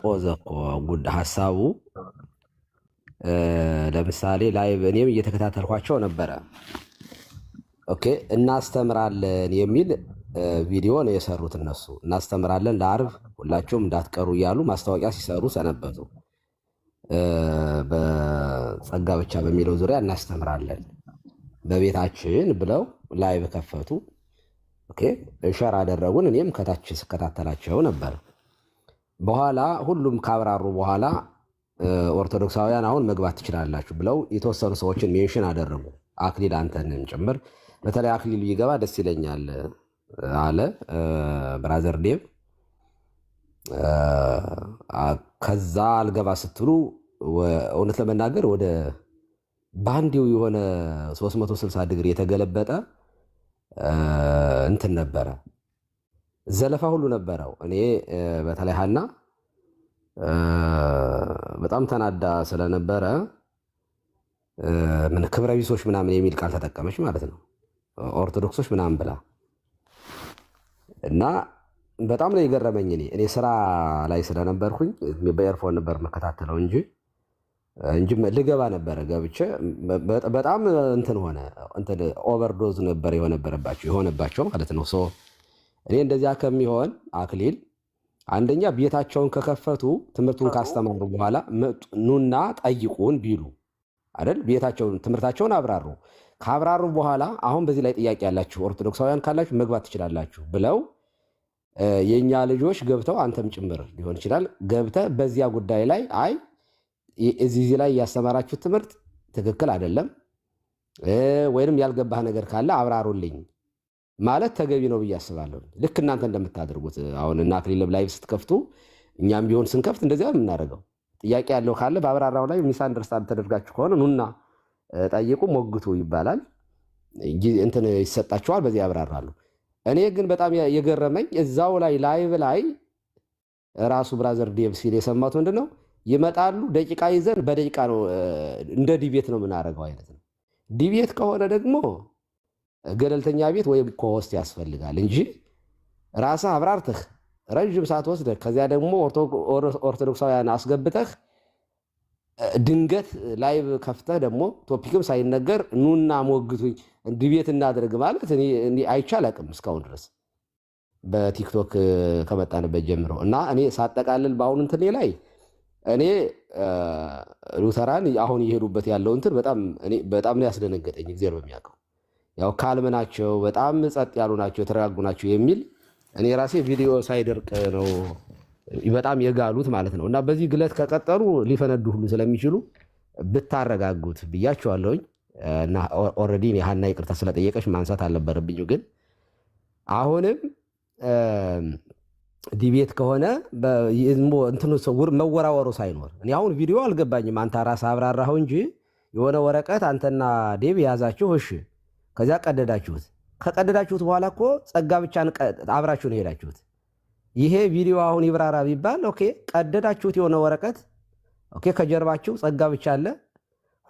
Speaker 7: ጦዘ እኮ ሀሳቡ። ለምሳሌ ላይቭ እኔም እየተከታተልኳቸው ነበረ። ኦኬ እናስተምራለን የሚል ቪዲዮ ነው የሰሩት እነሱ። እናስተምራለን ለአርብ ሁላችሁም እንዳትቀሩ እያሉ ማስታወቂያ ሲሰሩ ሰነበቱ። በጸጋ ብቻ በሚለው ዙሪያ እናስተምራለን በቤታችን ብለው ላይቭ ከፈቱ። ኦኬ ሸር አደረጉን። እኔም ከታች ስከታተላቸው ነበር። በኋላ ሁሉም ካብራሩ በኋላ ኦርቶዶክሳውያን አሁን መግባት ትችላላችሁ ብለው የተወሰኑ ሰዎችን ሜንሽን አደረጉ። አክሊል አንተንም ጭምር። በተለይ አክሊሉ ይገባ ደስ ይለኛል አለ ብራዘር ዴቭ። ከዛ አልገባ ስትሉ እውነት ለመናገር ወደ ባንዲው የሆነ 360 ዲግሪ የተገለበጠ እንትን ነበረ፣ ዘለፋ ሁሉ ነበረው። እኔ በተለይ ሀና በጣም ተናዳ ስለነበረ ምን ክብረ ቢሶች ምናምን የሚል ቃል ተጠቀመች ማለት ነው፣ ኦርቶዶክሶች ምናምን ብላ እና በጣም ነው የገረመኝ። እኔ ስራ ላይ ስለነበርኩኝ በኤርፎን ነበር መከታተለው እንጂ ልገባ ነበረ። ገብቼ በጣም እንትን ሆነ፣ እንትን ኦቨርዶዝ ነበር የሆነባቸው ማለት ነው። እኔ እንደዚያ ከሚሆን አክሊል አንደኛ ቤታቸውን ከከፈቱ ትምህርቱን ካስተማሩ በኋላ ኑና ጠይቁን ቢሉ አይደል? ቤታቸውን ትምህርታቸውን አብራሩ። ካብራሩ በኋላ አሁን በዚህ ላይ ጥያቄ ያላችሁ ኦርቶዶክሳውያን ካላችሁ መግባት ትችላላችሁ ብለው የእኛ ልጆች ገብተው አንተም ጭምር ሊሆን ይችላል ገብተህ በዚያ ጉዳይ ላይ አይ እዚህ ላይ ያስተማራችሁ ትምህርት ትክክል አይደለም፣ ወይንም ያልገባህ ነገር ካለ አብራሩልኝ ማለት ተገቢ ነው ብዬ አስባለሁ። ልክ እናንተ እንደምታደርጉት አሁን እና አክሊል ላይቭ ስትከፍቱ እኛም ቢሆን ስንከፍት እንደዚያ ነው የምናደርገው። ጥያቄ ያለው ካለ በአብራራው ላይ ሚስ አንደርስታንድ ተደርጋችሁ ከሆነ ኑና ጠይቁ፣ ሞግቱ ይባላል። እንትን ይሰጣችኋል፣ በዚህ ያብራራሉ። እኔ ግን በጣም የገረመኝ እዛው ላይ ላይቭ ላይ ራሱ ብራዘር ዴቭ ሲል የሰማሁት ምንድነው ይመጣሉ፣ ደቂቃ ይዘን በደቂቃ ነው እንደ ዲቤት ነው የምናደርገው አይነት ነው። ዲቤት ከሆነ ደግሞ ገለልተኛ ቤት ወይም ኮሆስት ያስፈልጋል እንጂ ራስህ አብራርተህ ረጅም ሰዓት ወስደህ ከዚያ ደግሞ ኦርቶዶክሳውያን አስገብተህ ድንገት ላይቭ ከፍተህ ደግሞ ቶፒክም ሳይነገር ኑና ሞግቱኝ ዲቤት እናድርግ ማለት እኔ አይቻል አቅም እስካሁን ድረስ በቲክቶክ ከመጣንበት ጀምሮ እና እኔ ሳጠቃልል በአሁን እንትን ላይ እኔ ሉተራን አሁን እየሄዱበት ያለው እንትን በጣም ነው ያስደነገጠኝ። እግዚአብሔር በሚያውቀው ያው ካልም ናቸው፣ በጣም ጸጥ ያሉ ናቸው፣ የተረጋጉ ናቸው የሚል እኔ ራሴ ቪዲዮ ሳይደርቅ ነው በጣም የጋሉት ማለት ነው። እና በዚህ ግለት ከቀጠሉ ሊፈነዱ ሁሉ ስለሚችሉ ብታረጋጉት ብያቸዋለሁኝ። እና ኦልሬዲ ሀና ይቅርታ ስለጠየቀች ማንሳት አልነበረብኝ። ግን አሁንም ዲቤት ከሆነ እንትኑ መወራወሩ ሳይኖር እኔ አሁን ቪዲዮ አልገባኝም። አንተ ራስህ አብራራኸው እንጂ የሆነ ወረቀት አንተና ዴቭ የያዛችሁ እሺ፣ ከዚያ ቀደዳችሁት። ከቀደዳችሁት በኋላ እኮ ጸጋ ብቻ አብራችሁ ነው ሄዳችሁት። ይሄ ቪዲዮ አሁን ይብራራ ቢባል ኦኬ፣ ቀደዳችሁት የሆነ ወረቀት ኦኬ፣ ከጀርባችሁ ጸጋ ብቻ አለ።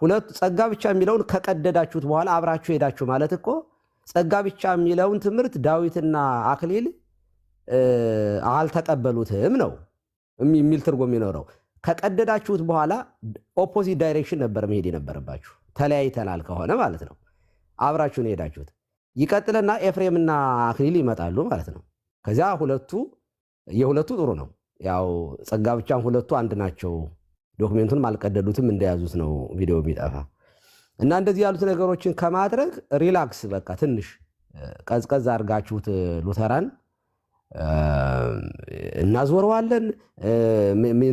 Speaker 7: ሁለቱ ጸጋ ብቻ የሚለውን ከቀደዳችሁት በኋላ አብራችሁ ሄዳችሁ ማለት እኮ ጸጋ ብቻ የሚለውን ትምህርት ዳዊትና አክሊል አልተቀበሉትም ነው የሚል ትርጉም የሚኖረው። ከቀደዳችሁት በኋላ ኦፖዚት ዳይሬክሽን ነበር መሄድ የነበረባችሁ። ተለያይተናል ከሆነ ማለት ነው አብራችሁን ሄዳችሁት። ይቀጥልና ኤፍሬምና አክሊል ይመጣሉ ማለት ነው። ከዚያ የሁለቱ ጥሩ ነው። ያው ጸጋ ብቻም ሁለቱ አንድ ናቸው። ዶክሜንቱንም አልቀደዱትም እንደያዙት ነው ቪዲዮ የሚጠፋ እና እንደዚህ ያሉት ነገሮችን ከማድረግ ሪላክስ በቃ ትንሽ ቀዝቀዝ አድርጋችሁት ሉተራን እናዞረዋለን።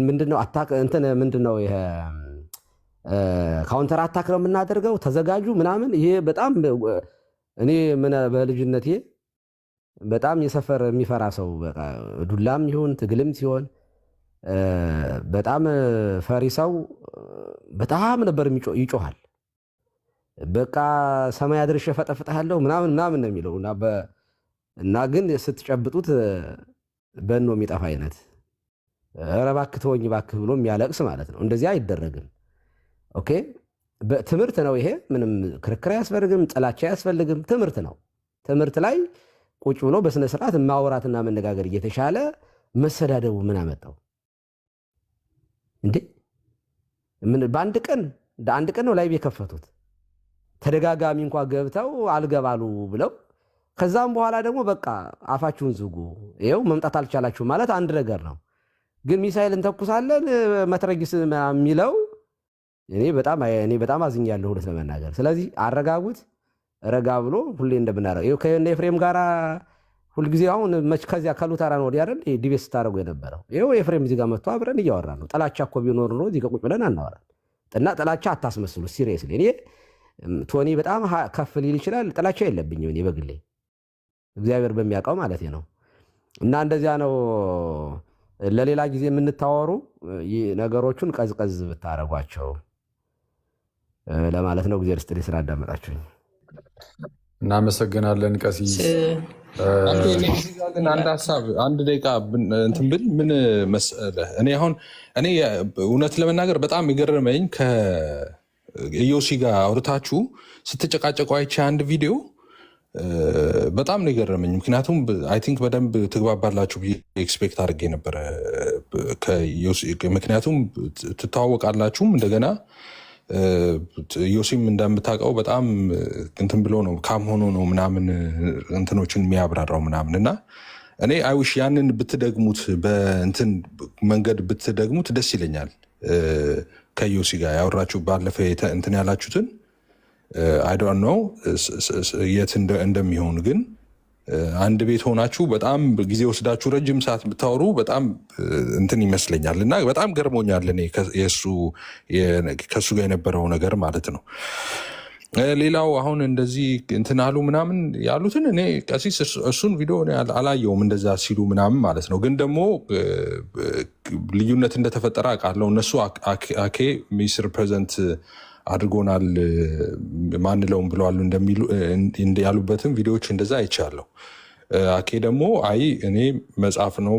Speaker 7: ምንድነው አታክ እንትን ምንድነው ይሄ ካውንተር አታክ ነው የምናደርገው፣ ተዘጋጁ ምናምን። ይሄ በጣም እኔ በልጅነቴ በጣም የሰፈር የሚፈራ ሰው በቃ ዱላም ይሁን ትግልም ሲሆን በጣም ፈሪ ሰው በጣም ነበር ይጮሃል። በቃ ሰማይ አድርሼ ፈጠፍጥሃለሁ ምናምን ምናምን ነው የሚለው እና ግን ስትጨብጡት በኖ የሚጠፋ አይነት ኧረ እባክህ ተወኝ እባክህ ብሎ የሚያለቅስ ማለት ነው። እንደዚህ አይደረግም። ኦኬ፣ ትምህርት ነው ይሄ። ምንም ክርክር አያስፈልግም፣ ጥላቻ አያስፈልግም። ትምህርት ነው። ትምህርት ላይ ቁጭ ብሎ በስነ ስርዓት ማውራትና መነጋገር እየተሻለ መሰዳደቡ ምን አመጣው እንዴ? በአንድ ቀን ነው ላይቭ የከፈቱት። ተደጋጋሚ እንኳ ገብተው አልገባሉ ብለው ከዛም በኋላ ደግሞ በቃ አፋችሁን ዝጉ፣ ይኸው መምጣት አልቻላችሁ ማለት አንድ ነገር ነው። ግን ሚሳኤል እንተኩሳለን መትረጊስ የሚለው እኔ በጣም አዝኛለሁ ሁለት ለመናገር። ስለዚህ አረጋጉት፣ ረጋ ብሎ ሁሌ እንደምናደርገው ከእነ ኤፍሬም ጋር ሁልጊዜ አሁን ከዚያ ከሉተራን ወዲያ አይደል ዲቤት ስታደርጉ የነበረው። ይኸው ኤፍሬም እዚህ ጋር መጥቶ አብረን እያወራን ነው። ጥላቻ እኮ ቢኖር ኖሮ እዚህ ጋር ቁጭ ብለን አናወራን። እና ጥላቻ አታስመስሉ። ሲሪየስሊ እኔ ቶኒ በጣም ከፍ ሊል ይችላል። ጥላቻ የለብኝም እኔ በግሌ እግዚአብሔር በሚያውቀው ማለት ነው። እና እንደዚያ ነው። ለሌላ ጊዜ የምንታወሩ ነገሮቹን ቀዝቀዝ ብታረጓቸው ለማለት ነው። እግዚአብሔር ይስጥልኝ ስላዳመጣችሁኝ
Speaker 3: እናመሰግናለን። ቀሲስ
Speaker 1: ግን አንድ ሀሳብ አንድ ደቂቃ እንትን ብል ምን መሰለህ፣ እኔ እውነት ለመናገር በጣም የገረመኝ ከኢዮሲ ጋር አውርታችሁ ስትጨቃጨቁ አይቼ አንድ ቪዲዮ በጣም ነው የገረመኝ። ምክንያቱም አይ ቲንክ በደንብ ትግባባላችሁ ብዬ ኤክስፔክት አድርጌ ነበረ። ምክንያቱም ትተዋወቃላችሁም እንደገና ዮሲም እንደምታውቀው በጣም እንትን ብሎ ነው ካም ሆኖ ነው ምናምን እንትኖችን የሚያብራራው ምናምን እና እኔ አይውሽ ያንን ብትደግሙት በእንትን መንገድ ብትደግሙት ደስ ይለኛል። ከዮሲ ጋር ያወራችሁ ባለፈ እንትን ያላችሁትን አይ ዶንት ኖ የት እንደሚሆን ግን አንድ ቤት ሆናችሁ በጣም ጊዜ ወስዳችሁ ረጅም ሰዓት ብታወሩ በጣም እንትን ይመስለኛል እና በጣም ገርሞኛል። እኔ ከሱ ጋር የነበረው ነገር ማለት ነው። ሌላው አሁን እንደዚህ እንትን አሉ ምናምን ያሉትን እኔ ቀሲስ እሱን ቪዲዮ እኔ አላየውም እንደዛ ሲሉ ምናምን ማለት ነው። ግን ደግሞ ልዩነት እንደተፈጠረ አውቃለሁ። እነሱ አኬ ሚስ ሪፕሬዘንት አድርጎናል ማንለውም ብለዋል ያሉበትም ቪዲዮዎች እንደዛ አይቻለሁ። አኬ ደግሞ አይ እኔ መጽሐፍ ነው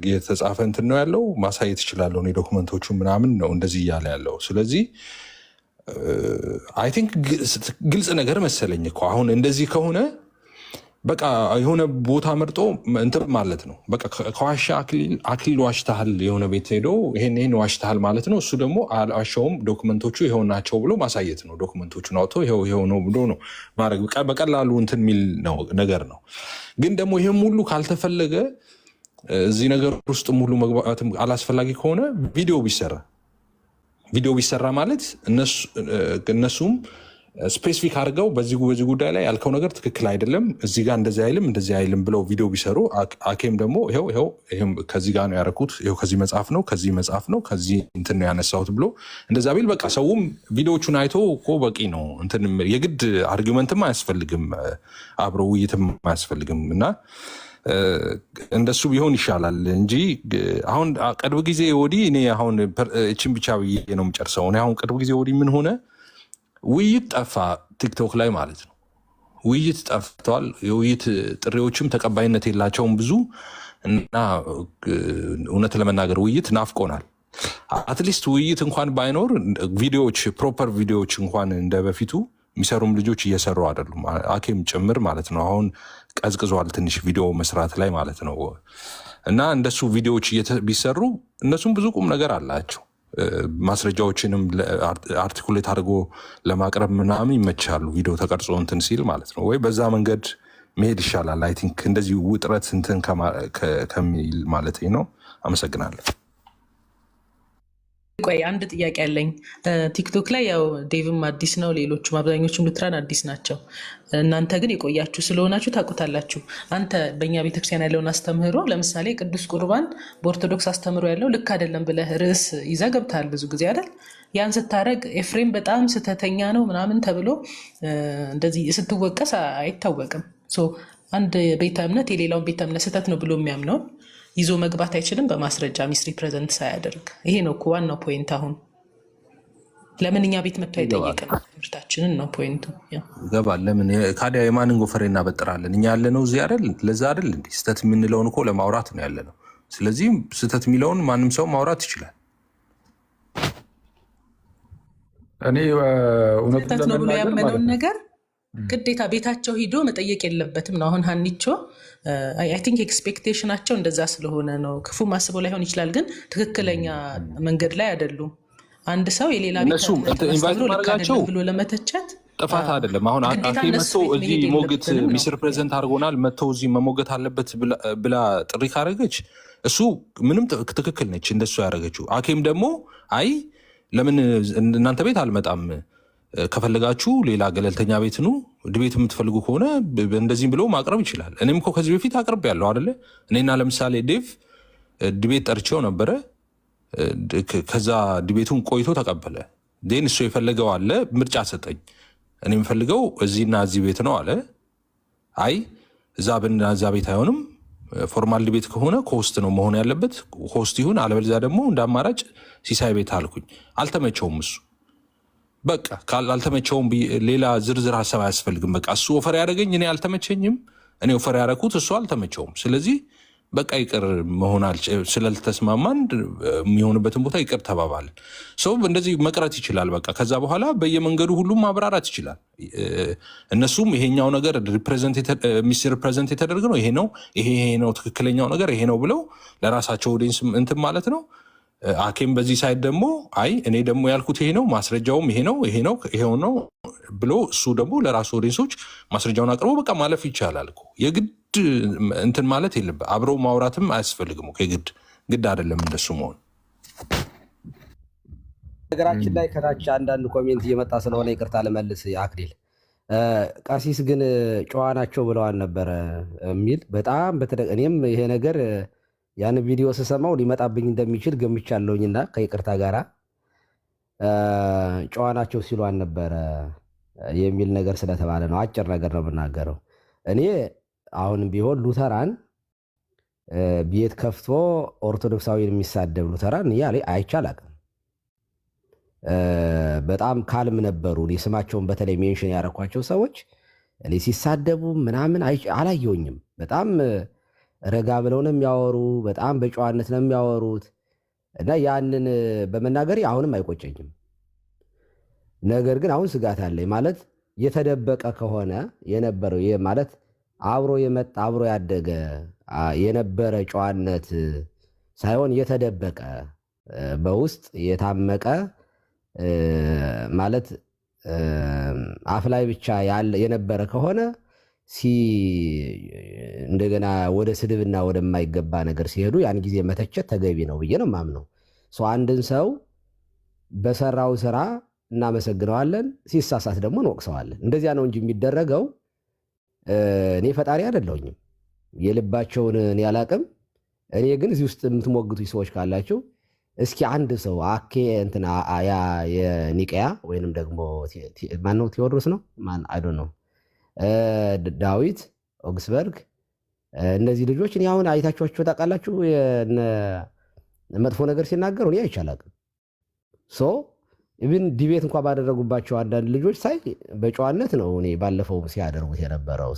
Speaker 1: የተጻፈ እንትን ነው ያለው ማሳየት እችላለሁ እኔ ዶክመንቶቹ ምናምን ነው እንደዚህ እያለ ያለው። ስለዚህ አይ ቲንክ ግልጽ ነገር መሰለኝ እኮ አሁን እንደዚህ ከሆነ በቃ የሆነ ቦታ መርጦ እንትን ማለት ነው። በቃ ከዋሻ አክሊል ዋሽተሃል የሆነ ቤት ሄዶ ይሄን ዋሽተሃል ማለት ነው። እሱ ደግሞ አልዋሸውም ዶክመንቶቹ ይኸው ናቸው ብሎ ማሳየት ነው። ዶክመንቶቹን አውጥቶ ይኸው ነው ብሎ ነው ማድረግ በቀላሉ እንትን የሚል ነገር ነው። ግን ደግሞ ይህም ሁሉ ካልተፈለገ እዚህ ነገር ውስጥ ሙሉ መግባትም አላስፈላጊ ከሆነ ቪዲዮ ቢሰራ ማለት እነሱም ስፔሲፊክ አድርገው በዚህ ጉዳይ ላይ ያልከው ነገር ትክክል አይደለም፣ እዚህ ጋር እንደዚህ አይልም ብለው ቪዲዮ ቢሰሩ አኬም ደግሞ ይኸው ከዚህ ጋር ነው ያደረኩት፣ ይኸው ከዚህ መጽሐፍ ነው ከዚህ እንትን ነው ያነሳሁት ብሎ እንደዛ ቢል በቃ ሰውም ቪዲዮቹን አይቶ እኮ በቂ ነው። እንትን የግድ አርጊመንትም አያስፈልግም፣ አብሮ ውይይትም አያስፈልግም። እና እንደሱ ቢሆን ይሻላል እንጂ አሁን ቅርብ ጊዜ ወዲህ እኔ አሁን እችን ብቻ ብዬ ነው የምጨርሰው። እኔ አሁን ቅርብ ጊዜ ወዲህ ምን ሆነ ውይይት ጠፋ ቲክቶክ ላይ ማለት ነው። ውይይት ጠፍተዋል። የውይይት ጥሪዎችም ተቀባይነት የላቸውም ብዙ እና እውነት ለመናገር ውይይት ናፍቆናል። አትሊስት ውይይት እንኳን ባይኖር ቪዲዮዎች ፕሮፐር ቪዲዮዎች እንኳን እንደ በፊቱ የሚሰሩም ልጆች እየሰሩ አይደሉም፣ አኬም ጭምር ማለት ነው። አሁን ቀዝቅዟል ትንሽ ቪዲዮ መስራት ላይ ማለት ነው። እና እንደሱ ቪዲዮዎች ቢሰሩ እነሱም ብዙ ቁም ነገር አላቸው። ማስረጃዎችንም አርቲኩሌት አድርጎ ለማቅረብ ምናምን ይመቻሉ። ቪዲዮ ተቀርጾ እንትን ሲል ማለት ነው። ወይ በዛ መንገድ መሄድ ይሻላል። አይ ቲንክ እንደዚህ ውጥረት እንትን ከሚል ማለት ነው። አመሰግናለሁ።
Speaker 13: ቆይ አንድ ጥያቄ አለኝ። ቲክቶክ ላይ ያው ዴቭም አዲስ ነው፣ ሌሎቹም አብዛኞቹም ሉትራን አዲስ ናቸው። እናንተ ግን የቆያችሁ ስለሆናችሁ ታውቁታላችሁ። አንተ በእኛ ቤተክርስቲያን ያለውን አስተምህሮ ለምሳሌ ቅዱስ ቁርባን በኦርቶዶክስ አስተምህሮ ያለው ልክ አይደለም ብለህ ርዕስ ይዘህ ገብተሃል ብዙ ጊዜ አይደል? ያን ስታደርግ ኤፍሬም በጣም ስህተተኛ ነው ምናምን ተብሎ እንደዚህ ስትወቀስ አይታወቅም። አንድ ቤተ እምነት የሌላውን ቤተ እምነት ስህተት ነው ብሎ የሚያምነው ይዞ መግባት አይችልም በማስረጃ ሚስ ሪፕሬዘንት ሳያደርግ። ይሄ ነው እኮ ዋናው ፖይንት። አሁን ለምን እኛ ቤት መጥቶ አይጠየቅም? ትምህርታችንን ነው ፖይንቱ።
Speaker 1: ይገባል። ለምን ካዲያ የማንን ጎፈሬ እናበጥራለን? እኛ ያለነው እዚህ አይደል? ለዛ አይደል እንዲ ስህተት የምንለውን እኮ ለማውራት ነው ያለነው። ስለዚህ ስህተት የሚለውን ማንም ሰው ማውራት ይችላል።
Speaker 3: እኔ እውነቱን
Speaker 13: ስህተት ነው ብሎ
Speaker 3: ለመናገር
Speaker 13: ያመነውን ነገር ግዴታ ቤታቸው ሂዶ መጠየቅ የለበትም ነው። አሁን ሀኒቾ አይ ቲንክ ኤክስፔክቴሽናቸው እንደዛ ስለሆነ ነው። ክፉ ማስበው ላይሆን ይችላል፣ ግን ትክክለኛ መንገድ ላይ አይደሉም። አንድ ሰው የሌላ ቤት ብሎ ለመተቸት
Speaker 1: ጥፋት አይደለም። አሁን አኬ መጥቶ እዚህ ሞግት ሚስ ሪፕሬዘንት አድርጎናል መጥተው እዚህ መሞገት አለበት ብላ ጥሪ ካደረገች እሱ ምንም ትክክል ነች እንደሱ ያደረገችው። አኬም ደግሞ አይ ለምን እናንተ ቤት አልመጣም ከፈለጋችሁ ሌላ ገለልተኛ ቤት ኑ፣ ድቤት የምትፈልጉ ከሆነ እንደዚህም ብሎ ማቅረብ ይችላል። እኔም እኮ ከዚህ በፊት አቅርብ ያለው አደለ። እኔና ለምሳሌ ዴቭ ድቤት ጠርቼው ነበረ። ከዛ ድቤቱን ቆይቶ ተቀበለ። ዴን እሱ የፈለገው አለ ምርጫ ሰጠኝ። እኔ የምፈልገው እዚህና እዚህ ቤት ነው አለ። አይ እዛ እዛ ቤት አይሆንም፣ ፎርማል ድቤት ከሆነ ኮስት ነው መሆን ያለበት፣ ኮስት ይሁን፣ አለበለዚያ ደግሞ እንደ አማራጭ ሲሳይ ቤት አልኩኝ። አልተመቸውም እሱ በቃ አልተመቸውም። ሌላ ዝርዝር ሀሳብ አያስፈልግም። በቃ እሱ ወፈር ያደረገኝ እኔ አልተመቸኝም፣ እኔ ወፈር ያደረኩት እሱ አልተመቸውም። ስለዚህ በቃ ይቅር መሆናል ስለተስማማን የሚሆንበትን ቦታ ይቅር ተባባልን። ሰው እንደዚህ መቅረት ይችላል። በቃ ከዛ በኋላ በየመንገዱ ሁሉም ማብራራት ይችላል። እነሱም ይሄኛው ነገር ሚስ ሪፕሬዘንት የተደረገ ነው፣ ይሄ ነው፣ ይሄ ነው ትክክለኛው ነገር ይሄ ነው ብለው ለራሳቸው ኦዲየንስ እንትን ማለት ነው። አኬም በዚህ ሳይድ ደግሞ አይ እኔ ደግሞ ያልኩት ይሄ ነው፣ ማስረጃውም ይሄ ነው፣ ይሄው ነው ብሎ እሱ ደግሞ ለራሱ ኦዲየንሶች ማስረጃውን አቅርቦ በቃ ማለፍ ይቻላል እኮ። የግድ እንትን ማለት የለበት። አብረው ማውራትም አያስፈልግም። ግድ አይደለም እንደሱ መሆን።
Speaker 7: ነገራችን ላይ ከታች አንዳንድ ኮሜንት እየመጣ ስለሆነ ይቅርታ ልመልስ። አክሊል ቀሲስ ግን ጨዋ ናቸው ብለዋል ነበረ የሚል በጣም እኔም ይሄ ነገር ያን ቪዲዮ ስሰማው ሊመጣብኝ እንደሚችል ገምቻለሁኝና ከይቅርታ ጋራ ጨዋ ናቸው ሲሉ አልነበረ የሚል ነገር ስለተባለ ነው። አጭር ነገር ነው የምናገረው። እኔ አሁንም ቢሆን ሉተራን ቤት ከፍቶ ኦርቶዶክሳዊን የሚሳደብ ሉተራን እያለ አይቻል አቅም በጣም ካልም ነበሩ። ስማቸውን በተለይ ሜንሽን ያረኳቸው ሰዎች እኔ ሲሳደቡ ምናምን አላየውኝም። በጣም ረጋ ብለው ነው የሚያወሩ፣ በጣም በጨዋነት ነው የሚያወሩት እና ያንን በመናገሬ አሁንም አይቆጨኝም። ነገር ግን አሁን ስጋት አለኝ። ማለት የተደበቀ ከሆነ የነበረው ማለት አብሮ የመጣ አብሮ ያደገ የነበረ ጨዋነት ሳይሆን የተደበቀ በውስጥ የታመቀ ማለት አፍ ላይ ብቻ የነበረ ከሆነ እንደገና ወደ ስድብና ወደማይገባ ነገር ሲሄዱ ያን ጊዜ መተቸት ተገቢ ነው ብዬ ነው የማምነው። አንድን ሰው በሰራው ስራ እናመሰግነዋለን፣ ሲሳሳት ደግሞ እንወቅሰዋለን። እንደዚያ ነው እንጂ የሚደረገው። እኔ ፈጣሪ አይደለሁኝም፣ የልባቸውን እኔ አላቅም። እኔ ግን እዚህ ውስጥ የምትሞግቱ ሰዎች ካላችሁ እስኪ አንድ ሰው አኬ እንትና የኒቀያ ወይንም ደግሞ ማነው ቴዎድሮስ ነው አይዶ ነው ዳዊት ኦግስበርግ እነዚህ ልጆች እኔ አሁን አይታችኋቸው ታውቃላችሁ? መጥፎ ነገር ሲናገሩ እኔ አይቻላቅም። ኢቭን ዲቤት እንኳ ባደረጉባቸው አንዳንድ ልጆች ሳይ በጨዋነት ነው እኔ ባለፈው ሲያደርጉት የነበረው።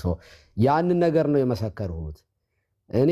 Speaker 7: ያንን ነገር ነው የመሰከርሁት እኔ